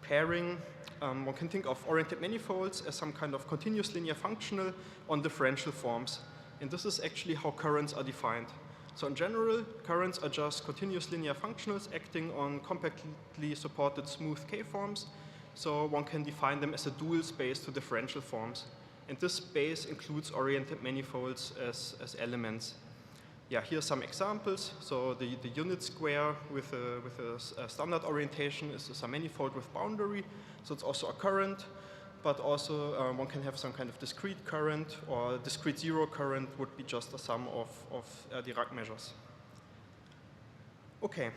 pairing. One can think of oriented manifolds as some kind of continuous linear functional on differential forms. And this is actually how currents are defined. So in general, currents are just continuous linear functionals acting on compactly supported smooth k-forms. So one can define them as a dual space to differential forms. And this space includes oriented manifolds as elements. Yeah, here are some examples. So the unit square with a standard orientation is a manifold with boundary. So it's also a current, but also one can have some kind of discrete current, or discrete zero current would be just a sum of Dirac measures. Okay,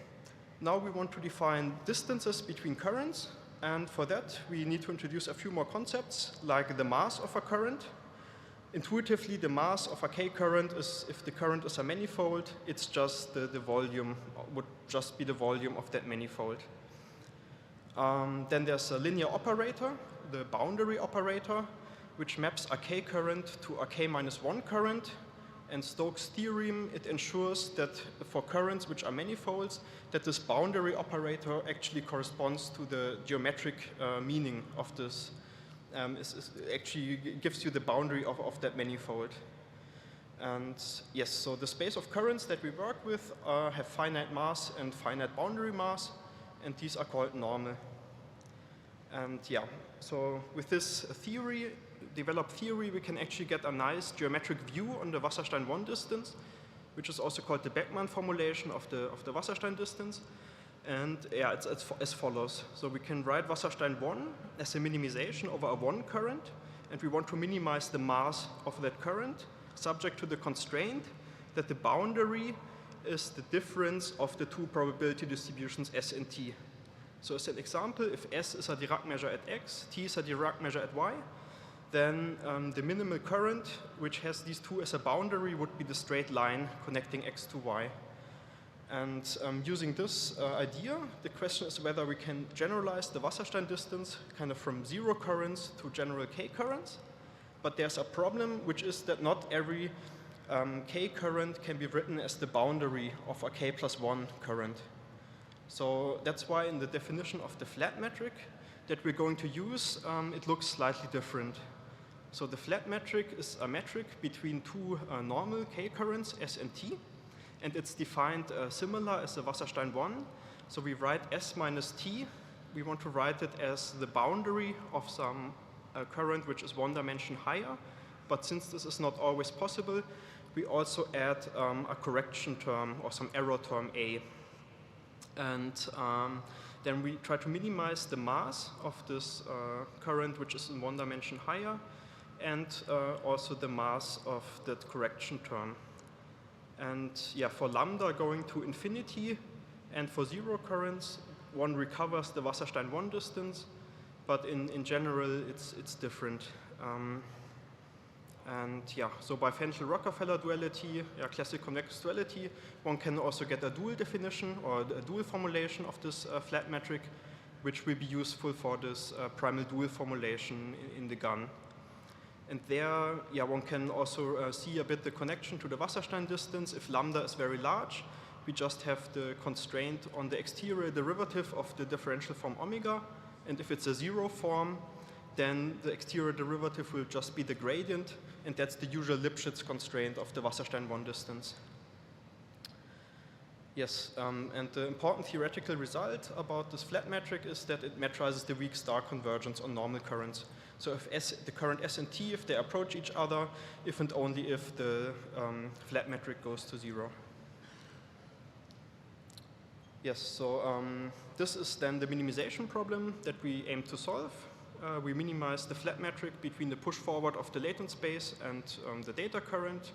now we want to define distances between currents. And for that, we need to introduce a few more concepts, like the mass of a current. Intuitively, the mass of a k current is, if the current is a manifold, it's just the volume, would just be the volume of that manifold. Then there's a linear operator, the boundary operator, which maps a k current to a k-1 current. And Stokes' theorem, it ensures that for currents which are manifolds, that this boundary operator actually corresponds to the geometric meaning of this. Actually gives you the boundary of that manifold. And yes, so the space of currents that we work with have finite mass and finite boundary mass, and these are called normal. And yeah, so with this theory, developed theory, we can actually get a nice geometric view on the Wasserstein-Bonn distance, which is also called the Beckmann formulation of the Wasserstein distance. And yeah, it's as follows. So we can write Wasserstein 1 as a minimization over a 1 current, and we want to minimize the mass of that current, subject to the constraint that the boundary is the difference of the two probability distributions S and T. So as an example, if S is a Dirac measure at X, T is a Dirac measure at Y, then the minimal current, which has these two as a boundary, would be the straight line connecting X to Y. And using this idea, the question is whether we can generalize the Wasserstein distance kind of from 0 currents to general K currents. But there's a problem, which is that not every K current can be written as the boundary of a K plus 1 current. So that's why in the definition of the flat metric that we're going to use, it looks slightly different. So the flat metric is a metric between two normal K currents, S and T, and it's defined similar as the Wasserstein 1. So we write S minus T. We want to write it as the boundary of some current which is 1 dimension higher. But since this is not always possible, we also add a correction term or some error term A. And then we try to minimize the mass of this current which is in 1 dimension higher, and also the mass of that correction term. And yeah, for lambda going to infinity and for 0 currents, one recovers the Wasserstein 1 distance, but in general it's different. And yeah, so by Fenchel-Rockefeller duality, yeah, classic convex duality, one can also get a dual definition or a dual formulation of this flat metric, which will be useful for this primal dual formulation in the GAN. And there, yeah, one can also see a bit the connection to the Wasserstein distance. If lambda is very large, we just have the constraint on the exterior derivative of the differential form omega. And if it's a 0 form, then the exterior derivative will just be the gradient, and that's the usual Lipschitz constraint of the Wasserstein 1 distance. Yes, and the important theoretical result about this flat metric is that it metrizes the weak star convergence on normal currents. So if the current S and T, if they approach each other, if and only if the flat metric goes to 0. Yes, so this is then the minimization problem that we aim to solve. We minimize the flat metric between the push forward of the latent space and the data current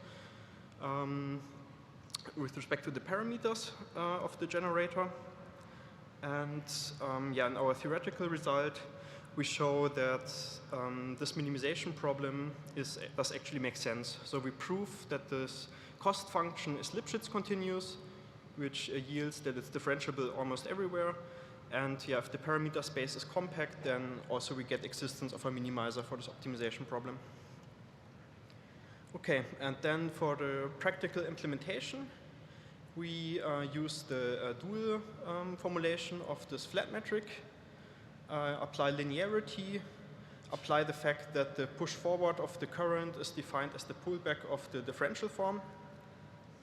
with respect to the parameters of the generator. And yeah, in our theoretical result, we show that this minimization problem does actually make sense. So we prove that this cost function is Lipschitz continuous, which yields that it's differentiable almost everywhere. And yeah, if the parameter space is compact, then also we get existence of a minimizer for this optimization problem. Okay, and then for the practical implementation, we use the dual formulation of this flat metric, apply linearity, apply the fact that the push forward of the current is defined as the pullback of the differential form,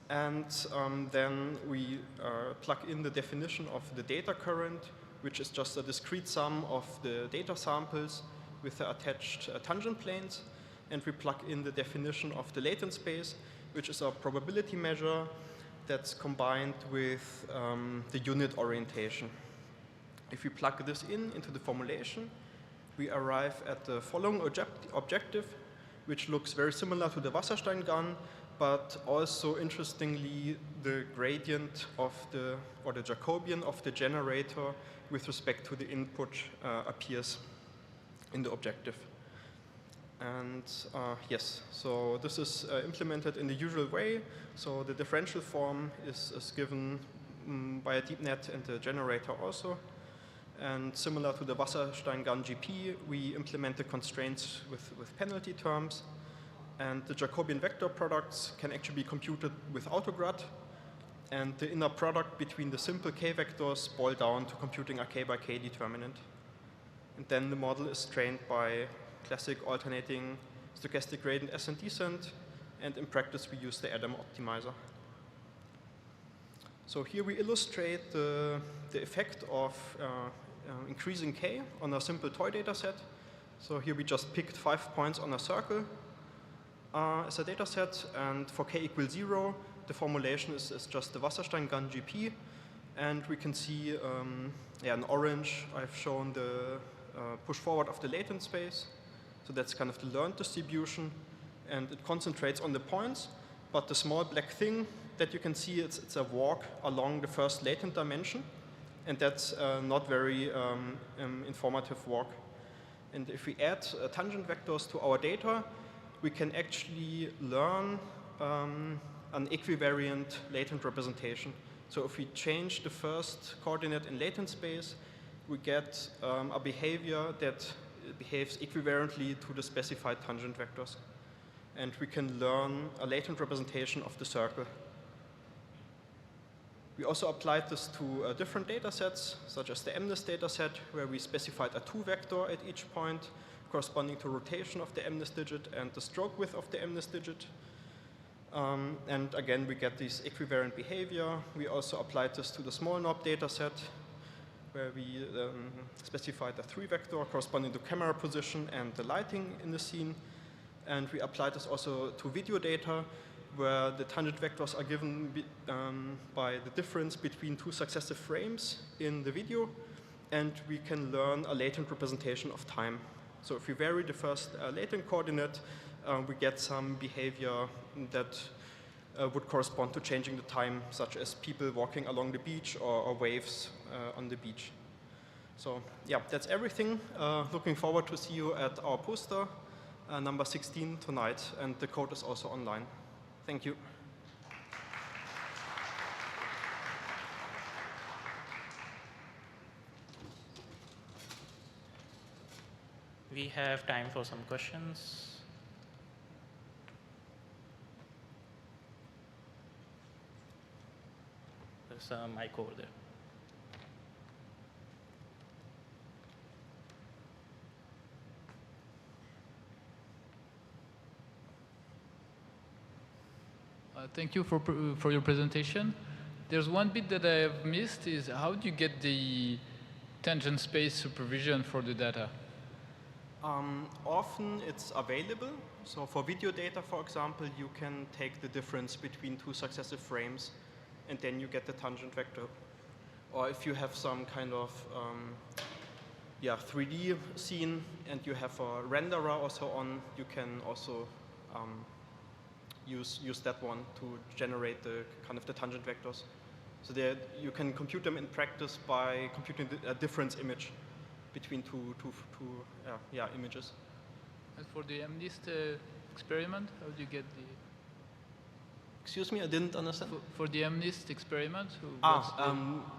and then we plug in the definition of the data current, which is just a discrete sum of the data samples with the attached tangent planes, and we plug in the definition of the latent space, which is a probability measure that's combined with the unit orientation. If we plug this into the formulation, we arrive at the following objective, which looks very similar to the Wasserstein GAN, but also interestingly, the gradient of or the Jacobian of the generator with respect to the input appears in the objective. And yes, so this is implemented in the usual way. So the differential form is given by a deep net and the generator also. And similar to the Wasserstein GAN GP, we implement the constraints with penalty terms. And the Jacobian vector products can actually be computed with autograd. And the inner product between the simple k vectors boil down to computing a k by k determinant. And then the model is trained by classic alternating stochastic gradient ascent descent. And in practice, we use the Adam optimizer. So here we illustrate the effect of increasing k on a simple toy data set. So here we just picked 5 points on a circle as a data set, and for k equals 0, the formulation is just the Wasserstein GAN GP, And we can see in orange, I've shown the push forward of the latent space. So that's kind of the learned distribution. And it concentrates on the points. But the small black thing that you can see, it's a walk along the first latent dimension. And that's not very informative walk. And if we add tangent vectors to our data, we can actually learn an equivariant latent representation. So if we change the first coordinate in latent space, we get a behavior that behaves equivariantly to the specified tangent vectors. And we can learn a latent representation of the circle. We also applied this to different data sets, such as the MNIST data set, where we specified a 2 vector at each point, corresponding to rotation of the MNIST digit and the stroke width of the MNIST digit. And again, we get this equivariant behavior. We also applied this to the small knob data set, where we specified a 3 vector corresponding to camera position and the lighting in the scene. And we applied this also to video data, where the tangent vectors are given by the difference between 2 successive frames in the video, and we can learn a latent representation of time. So if we vary the first latent coordinate, we get some behavior that would correspond to changing the time, such as people walking along the beach or waves on the beach. So yeah, that's everything. Looking forward to see you at our poster, number 16 tonight, and the code is also online. Thank you. We have time for some questions. There's a mic over there. Thank you for your presentation. There's one bit that I have missed is how do you get the tangent space supervision for the data? Often it's available. So for video data, for example, you can take the difference between 2 successive frames and then you get the tangent vector. Or if you have some kind of 3D scene and you have a renderer or so on, you can also use that one to generate the kind of the tangent vectors. So that you can compute them in practice by computing a difference image between two images. And for the MNIST experiment, how do you get the? Excuse me, I didn't understand. For the MNIST experiment,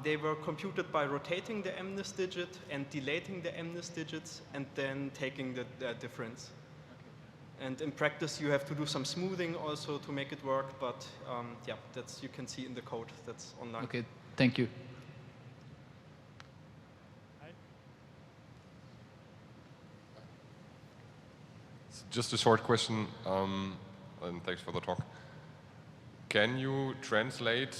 they were computed by rotating the MNIST digit and deleting the MNIST digits and then taking the difference. Okay. And in practice, you have to do some smoothing also to make it work. But yeah, that's you can see in the code that's online. Okay, thank you. Just a short question, and thanks for the talk. Can you translate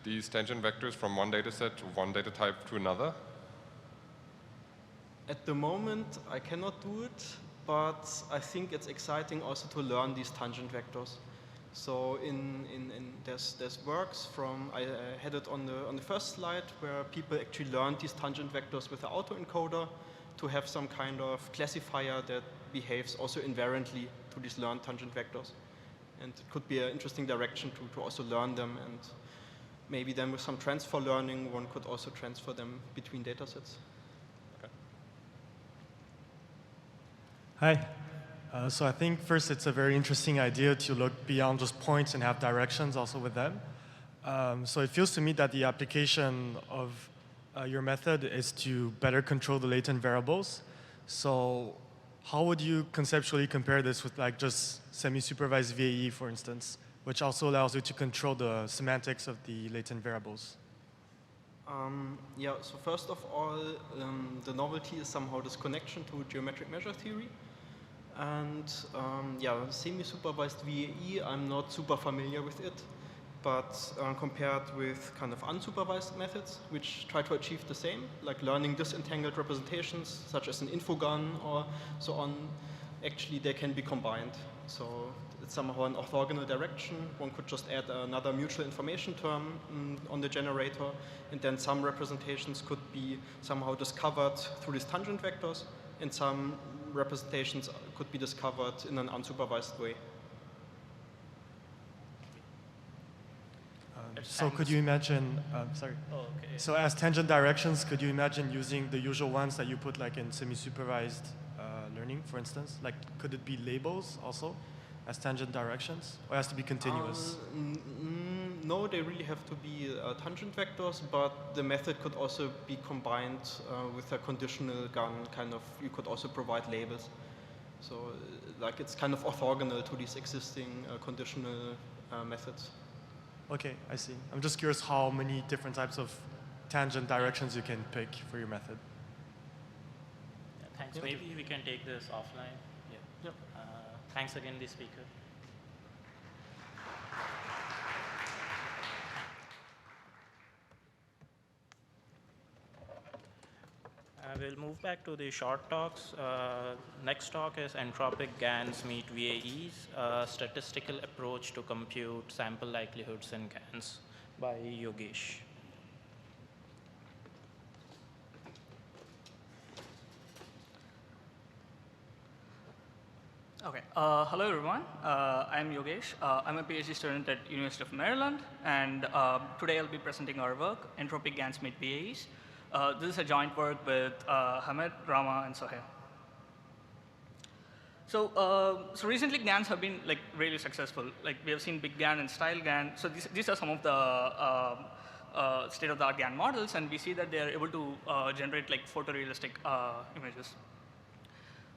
these tangent vectors from one data set, one data type to another? At the moment, I cannot do it, but I think it's exciting also to learn these tangent vectors. So there's works from, I had it on the first slide where people actually learned these tangent vectors with the autoencoder to have some kind of classifier that behaves also invariantly to these learned tangent vectors. And it could be an interesting direction to also learn them, and maybe then with some transfer learning, one could also transfer them between data sets. Okay. Hi. So I think first it's a very interesting idea to look beyond just points and have directions also with them. So it feels to me that the application of your method is to better control the latent variables. So how would you conceptually compare this with like just semi-supervised VAE, for instance, which also allows you to control the semantics of the latent variables? Yeah, so first of all, the novelty is somehow this connection to geometric measure theory. And yeah, semi-supervised VAE, I'm not super familiar with it. But compared with kind of unsupervised methods, which try to achieve the same, like learning disentangled representations, such as an infogun or so on, actually they can be combined. So it's somehow an orthogonal direction. One could just add another mutual information term on the generator, and then some representations could be somehow discovered through these tangent vectors, and some representations could be discovered in an unsupervised way. So could you imagine, sorry. Oh, okay. So as tangent directions, could you imagine using the usual ones that you put like in semi-supervised learning, for instance? Like, could it be labels also as tangent directions, or it has to be continuous? No, they really have to be tangent vectors, but the method could also be combined with a conditional gun, kind of, you could also provide labels. So like it's kind of orthogonal to these existing conditional methods. Okay, I see. I'm just curious how many different types of tangent directions you can pick for your method. Yeah, thanks. Maybe we can take this offline. Yeah. Yep. Thanks again, the speaker. We'll move back to the short talks. Next talk is Entropic GANs meet VAEs, a statistical approach to compute sample likelihoods in GANs by Yogesh. Okay. Hello, everyone. I'm Yogesh. I'm a PhD student at University of Maryland, and today I'll be presenting our work, Entropic GANs meet VAEs. This is a joint work with Hamid, Rama, and Sohail. So recently GANs have been like really successful. Like we have seen big GAN and style GAN. So these are some of the state-of-the-art GAN models, and we see that they are able to generate like photorealistic images.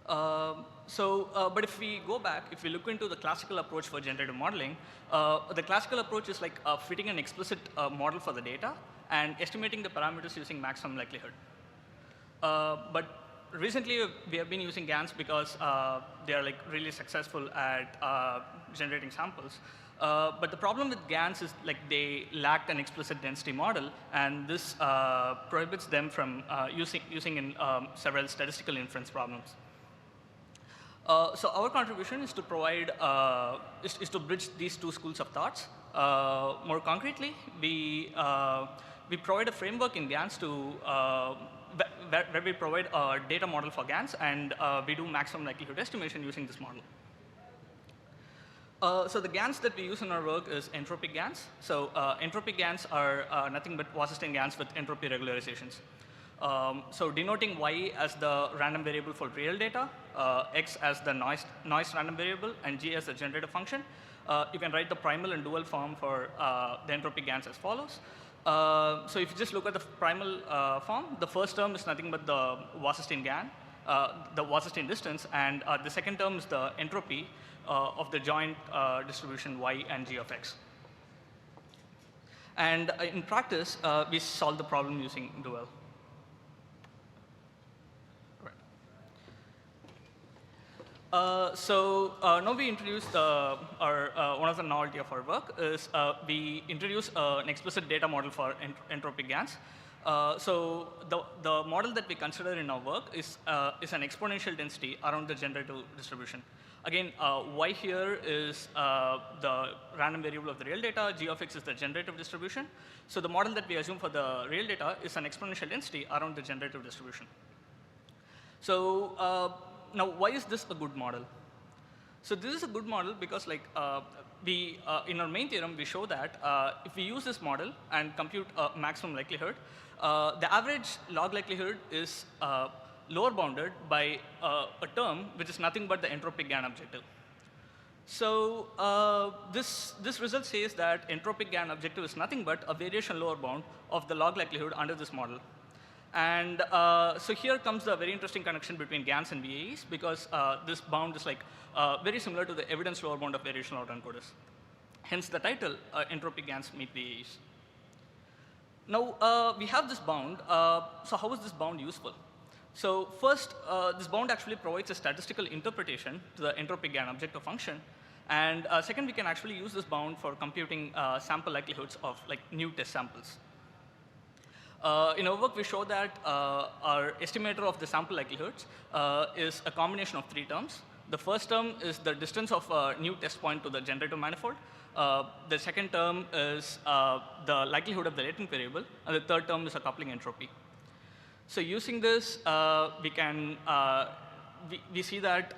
But if we go back, if we look into the classical approach for generative modeling, the classical approach is like fitting an explicit model for the data and estimating the parameters using maximum likelihood. But recently, we have been using GANs because they are like really successful at generating samples. But the problem with GANs is like they lack an explicit density model, and this prohibits them from using in several statistical inference problems. So our contribution is to provide, is to bridge these two schools of thoughts. More concretely, we provide a framework in GANs to, where we provide a data model for GANs, and we do maximum likelihood estimation using this model. So the GANs that we use in our work is entropic GANs. So entropic GANs are nothing but Wasserstein GANs with entropy regularizations. So denoting y as the random variable for real data, x as the noise random variable, and g as the generator function. You can write the primal and dual form for the entropic GANs as follows. So if you just look at the primal form, the first term is nothing but the Wasserstein GAN, the Wasserstein distance, and the second term is the entropy of the joint distribution y and g of x. And in practice, we solve the problem using dual. Now we introduced one of the novelty of our work is we introduce an explicit data model for entropic GANs. So the model that we consider in our work is an exponential density around the generative distribution. Again, y here is the random variable of the real data, g of x is the generative distribution. So the model that we assume for the real data is an exponential density around the generative distribution. So now, why is this a good model? So this is a good model because like in our main theorem, we show that if we use this model and compute maximum likelihood, the average log likelihood is lower bounded by a term which is nothing but the entropic GAN objective. So this result says that entropic GAN objective is nothing but a variation lower bound of the log likelihood under this model. And so here comes the very interesting connection between GANs and VAEs, because this bound is like very similar to the evidence lower bound of variational autoencoders. Hence the title, entropic GANs meet VAEs. Now we have this bound. So how is this bound useful? So first, this bound actually provides a statistical interpretation to the entropic GAN objective function. And second, we can actually use this bound for computing sample likelihoods of like new test samples. In our work, we show that our estimator of the sample likelihoods is a combination of three terms. The first term is the distance of a new test point to the generative manifold. The second term is the likelihood of the latent variable, and the third term is a coupling entropy. So using this, we see that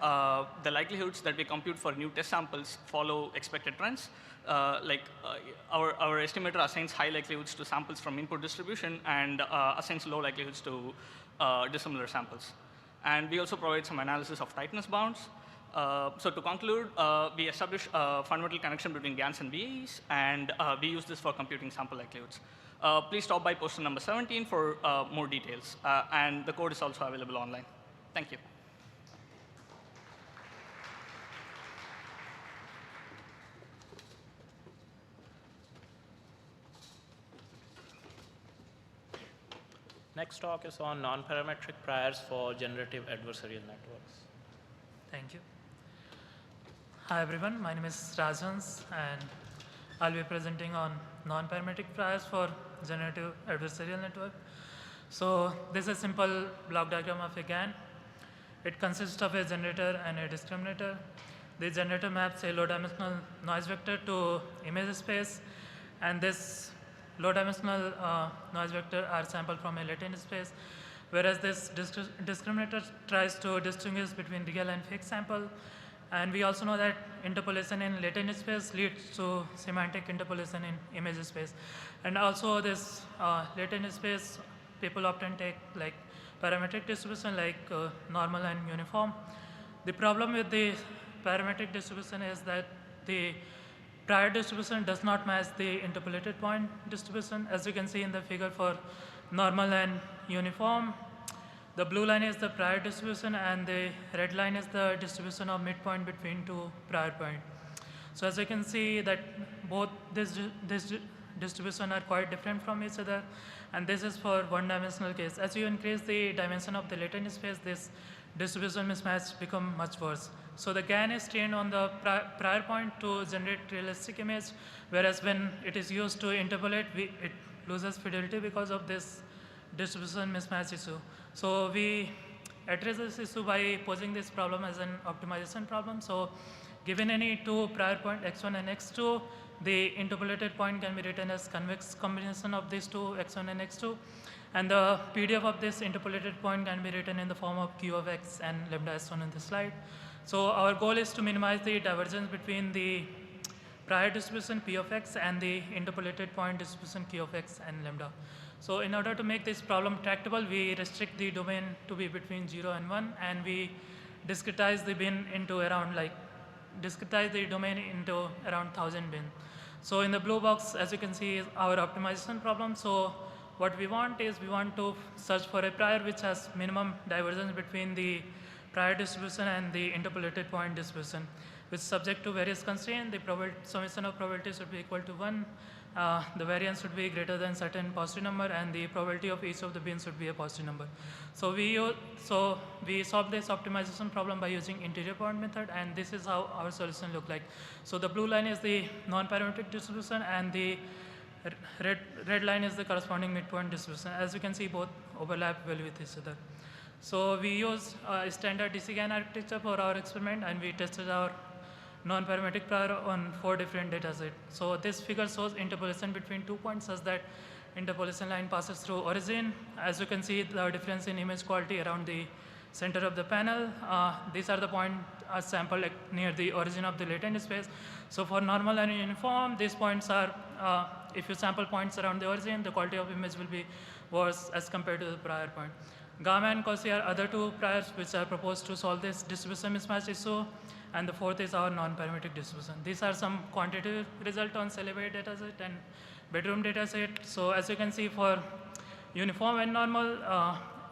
the likelihoods that we compute for new test samples follow expected trends. Our estimator assigns high likelihoods to samples from input distribution and assigns low likelihoods to dissimilar samples. And we also provide some analysis of tightness bounds. So to conclude, we establish a fundamental connection between GANs and VAEs, and we use this for computing sample likelihoods. Please stop by poster number 17 for more details. And the code is also available online. Thank you. Next talk is on non-parametric priors for generative adversarial networks. Thank you. Hi everyone, my name is Rajhans, and I'll be presenting on non-parametric priors for generative adversarial network. So this is a simple block diagram of a GAN. It consists of a generator and a discriminator. The generator maps a low-dimensional noise vector to image space, and this low-dimensional noise vector are sampled from a latent space, whereas this discriminator tries to distinguish between real and fake sample. And we also know that interpolation in latent space leads to semantic interpolation in image space. And also this latent space, people often take like parametric distribution like normal and uniform. The problem with the parametric distribution is that the prior distribution does not match the interpolated point distribution. As you can see in the figure for normal and uniform, the blue line is the prior distribution and the red line is the distribution of midpoint between two prior points. So as you can see that both this distribution are quite different from each other, and this is for one-dimensional case. As you increase the dimension of the latent space, this distribution mismatch become much worse. So the GAN is trained on the prior point to generate realistic image, whereas when it is used to interpolate, it loses fidelity because of this distribution mismatch issue. So we address this issue by posing this problem as an optimization problem. So given any two prior point x1 and x2, the interpolated point can be written as convex combination of these two, x1 and x2. And the PDF of this interpolated point can be written in the form of q of x and lambda as shown in the slide. So our goal is to minimize the divergence between the prior distribution p of x and the interpolated point distribution q of x and lambda. So in order to make this problem tractable, we restrict the domain to be between 0 and 1, and we discretize the bin into around discretize the domain into around 1000 bin. So in the blue box, as you can see, is our optimization problem. So what we want is we want to search for a prior which has minimum divergence between the prior distribution and the interpolated point distribution, which is subject to various constraints. The summation of probabilities should be equal to 1. The variance should be greater than certain positive number, and the probability of each of the bins should be a positive number. So we solve this optimization problem by using interior point method, and this is how our solution look like. So the blue line is the non-parametric distribution, and the red line is the corresponding midpoint distribution. As you can see, both overlap well with each other. So we use a standard DC GAN architecture for our experiment, and we tested our non-parametric prior on 4 different data sets. So this figure shows interpolation between 2 points such that interpolation line passes through origin. As you can see, the difference in image quality around the center of the panel. These are the points sampled near the origin of the latent space. So for normal and uniform, these points are, if you sample points around the origin, the quality of image will be worse as compared to the prior point. Gamma and Cauchy are other two priors which are proposed to solve this distribution mismatch issue. And the fourth is our non-parametric distribution. These are some quantitative results on celebrate dataset and bedroom dataset. So as you can see, for uniform and normal,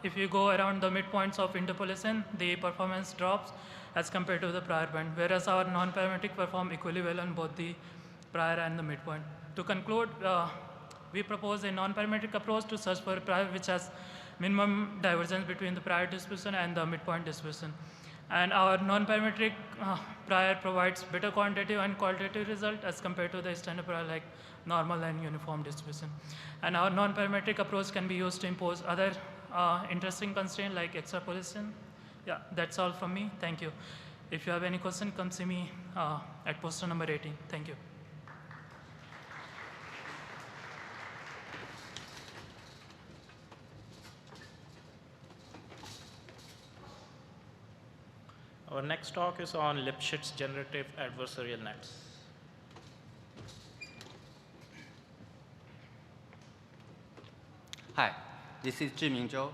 if you go around the midpoints of interpolation, the performance drops as compared to the prior point, whereas our non-parametric perform equally well on both the prior and the midpoint. To conclude, we propose a non-parametric approach to search for a prior which has minimum divergence between the prior distribution and the midpoint distribution. And our non-parametric prior provides better quantitative and qualitative result as compared to the standard prior like normal and uniform distribution. And our non-parametric approach can be used to impose other interesting constraints like extrapolation. Yeah, that's all from me. Thank you. If you have any question, come see me at poster number 18. Thank you. Our next talk is on Lipschitz generative adversarial nets. Hi, this is Zhiming Zhou,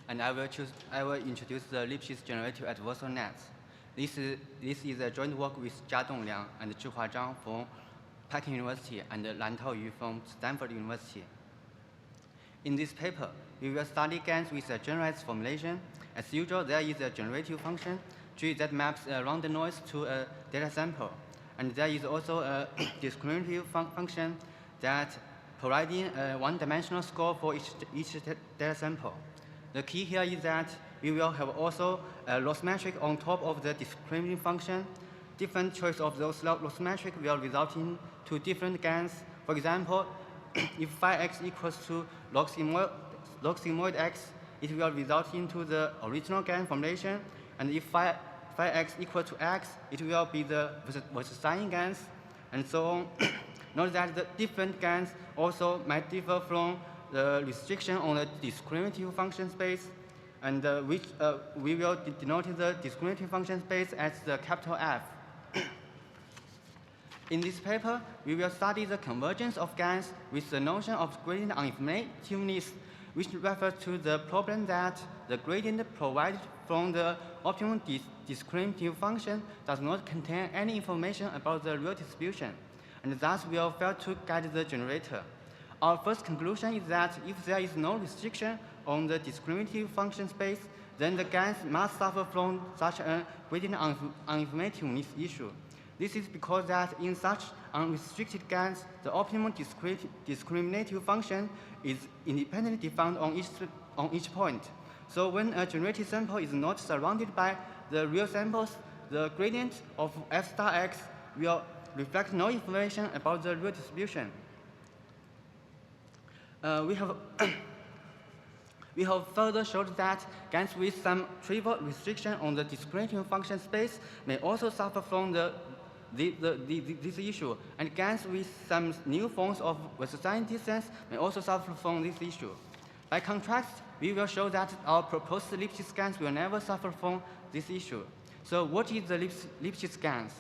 and I will introduce the Lipschitz generative adversarial nets. This is a joint work with Jiadong Liang and Zhihua Zhang from Peking University and Lantao Yu from Stanford University. In this paper, we will study GANs with a generalized formulation. As usual, there is a generative function G that maps a random noise to a data sample. And there is also a discriminative function that providing a one-dimensional score for each data sample. The key here is that we will have also a loss metric on top of the discriminative function. Different choice of those loss metric will result in two different GANs. For example, if phi x equals to log sigmoid x, it will result into the original GAN formulation. And if phi x equal to x, it will be the Wasserstein GANs, and so on. Note that the different GANs also might differ from the restriction on the discriminative function space, and which we will denote the discriminative function space as the capital F. In this paper, we will study the convergence of GANs with the notion of gradient uninformativeness, which refers to the problem that the gradient provided from the optimum discriminative function does not contain any information about the real distribution, and thus will fail to guide the generator. Our first conclusion is that if there is no restriction on the discriminative function space, then the GANs must suffer from such a gradient uninformativeness issue. This is because that in such unrestricted GANs, the optimum discriminative function is independently defined on each point. So when a generated sample is not surrounded by the real samples, the gradient of f star x will reflect no information about the real distribution. We have further showed that GANs with some trivial restriction on the discriminative function space may also suffer from this issue, and GANs with some new forms of Wasserstein distance may also suffer from this issue. By contrast, we will show that our proposed Lipschitz GANs will never suffer from this issue. So what is the Lipschitz GANs?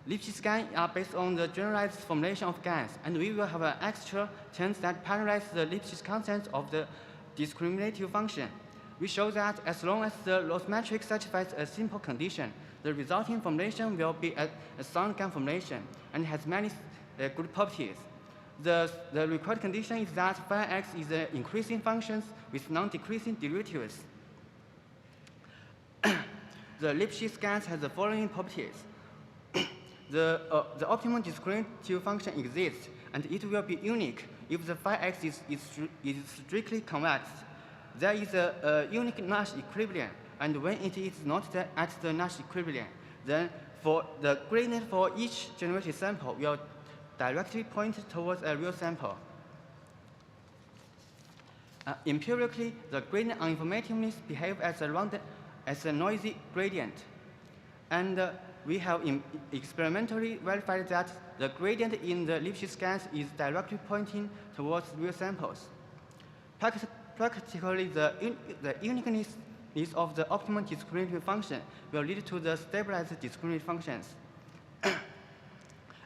Lipschitz GANs are based on the generalized formulation of GANs, and we will have an extra terms that parallelize the Lipschitz constant of the discriminative function. We show that as long as the loss matrix satisfies a simple condition, the resulting formulation will be a sound GAN formulation and has many good properties. The required condition is that phi x is an increasing function with non-decreasing derivatives. The Lipschitz GANs has the following properties. The optimum discriminative function exists, and it will be unique if the phi x is strictly convex. There is a unique Nash equilibrium, and when it is not at the Nash equilibrium, then for the gradient for each generated sample will directly point towards a real sample. Empirically, the gradient uninformativeness behaves as a noisy gradient, and we have experimentally verified that the gradient in the Lipschitz GANs is directly pointing towards real samples. Practically, the uniqueness of the optimum discriminative function will lead to the stabilized discriminative functions.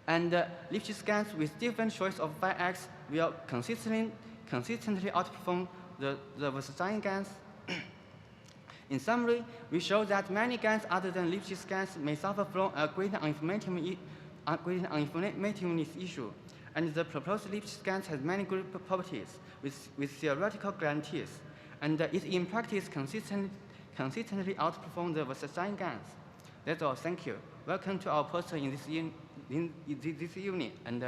And Lipschitz GANs with different choice of phi x will consistently outperform the Wasserstein GANs. In summary, we show that many GANs other than Lipschitz GANs may suffer from a gradient uninformativeness issue, and the proposed Lipschitz GANs has many good properties with theoretical guarantees, and it in practice consistently outperforms the Wasserstein GANs. That's all. Thank you. Welcome to our poster in this unit, and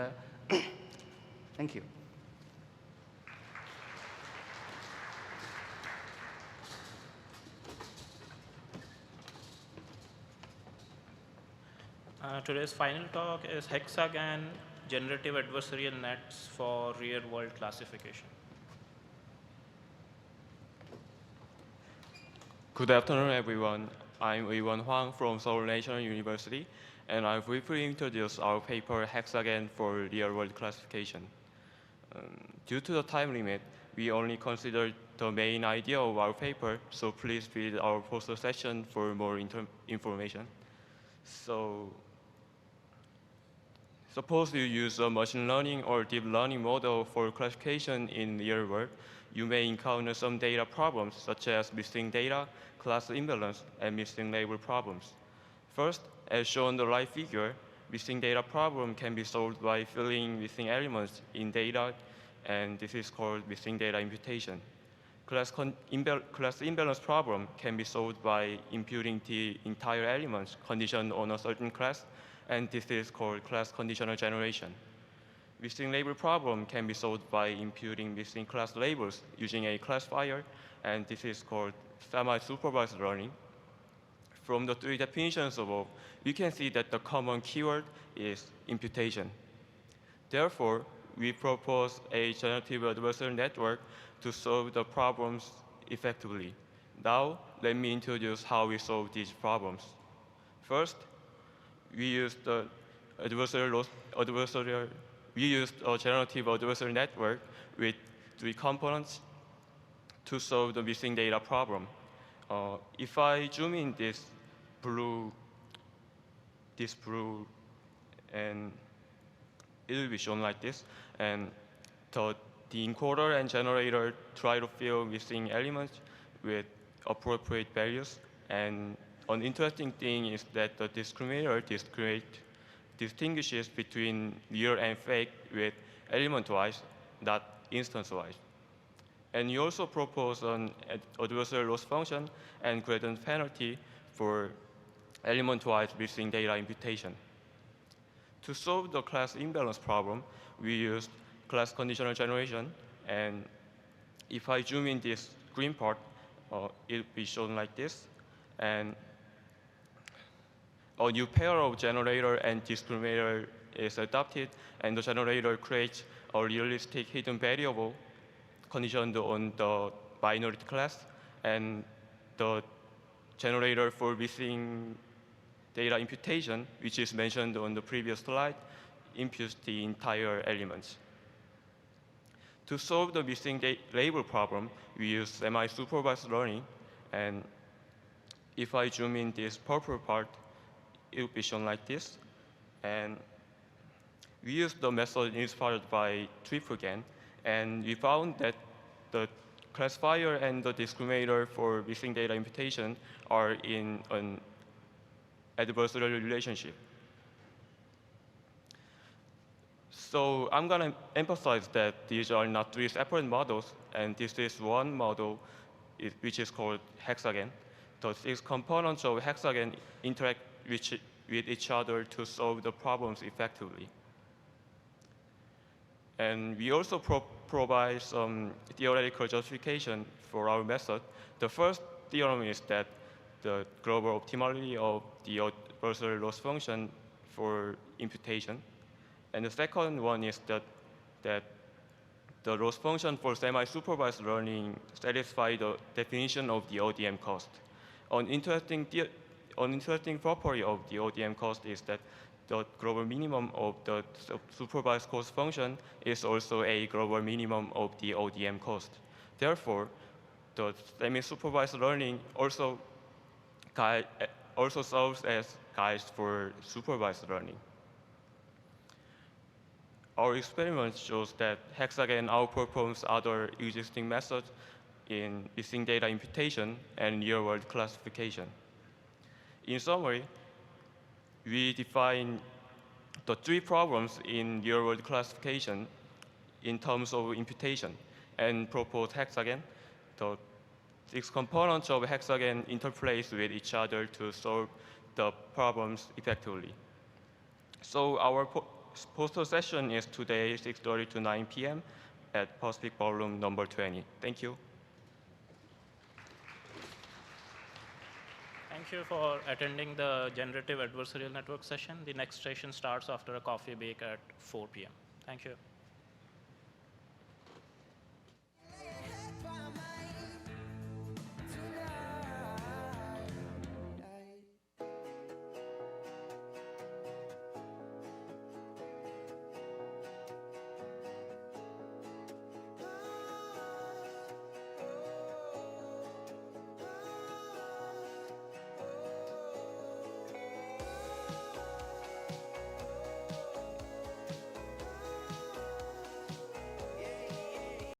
thank you. Today's final talk is hexagon generative adversarial nets for real-world classification. Good afternoon, everyone. I'm Wei-Wen Huang from Seoul National University, and I'll briefly introduce our paper Hexagon for real-world classification. Due to the time limit, we only considered the main idea of our paper, so please read our poster session for more information. So, suppose you use a machine learning or deep learning model for classification in real world, you may encounter some data problems such as missing data, class imbalance, and missing label problems. First, as shown in the right figure, missing data problem can be solved by filling missing elements in data, and this is called missing data imputation. Class imbalance problem can be solved by imputing the entire elements conditioned on a certain class, and this is called class conditional generation. Missing label problem can be solved by imputing missing class labels using a classifier, and this is called semi-supervised learning. From the three definitions above, we can see that the common keyword is imputation. Therefore, we propose a generative adversarial network to solve the problems effectively. Now, let me introduce how we solve these problems. First, we used a generative adversarial network with three components to solve the missing data problem. If I zoom in this blue, and it will be shown like this, and the encoder and generator try to fill missing elements with appropriate values. And an interesting thing is that the discriminator distinguishes between real and fake with element-wise, not instance-wise. And you also propose an adversarial loss function and gradient penalty for element-wise missing data imputation. To solve the class imbalance problem, we used class conditional generation, and if I zoom in this green part, it will be shown like this. And a new pair of generator and discriminator is adopted, and the generator creates a realistic hidden variable conditioned on the minority class, and the generator for missing data imputation, which is mentioned on the previous slide, imputes the entire elements. To solve the missing label problem, we use semi-supervised learning, and if I zoom in this purple part, it will be shown like this. And we used the method inspired by TripleGAN, and we found that the classifier and the discriminator for missing data imputation are in an adversarial relationship. So I'm going to emphasize that these are not three separate models, and this is one model which is called Hexagon. The six components of Hexagon interact with each other to solve the problems effectively. And we also provide some theoretical justification for our method. The first theorem is that the global optimality of the adversarial loss function for imputation. And the second one is that the loss function for semi-supervised learning satisfies the definition of the ODM cost. An interesting property of the ODM cost is that the global minimum of the supervised cost function is also a global minimum of the ODM cost. Therefore, the semi-supervised learning also serves as guides for supervised learning. Our experiment shows that Hexagon outperforms other existing methods in missing data imputation and real-world classification. In summary, we define the three problems in real-world classification in terms of imputation and propose Hexagon. The six components of Hexagon interplace with each other to solve the problems effectively. So our poster session is today 6:30 to 9 p.m. at Pacific Ballroom number 20. Thank you. Thank you for attending the generative adversarial network session. The next session starts after a coffee break at 4 p.m. Thank you.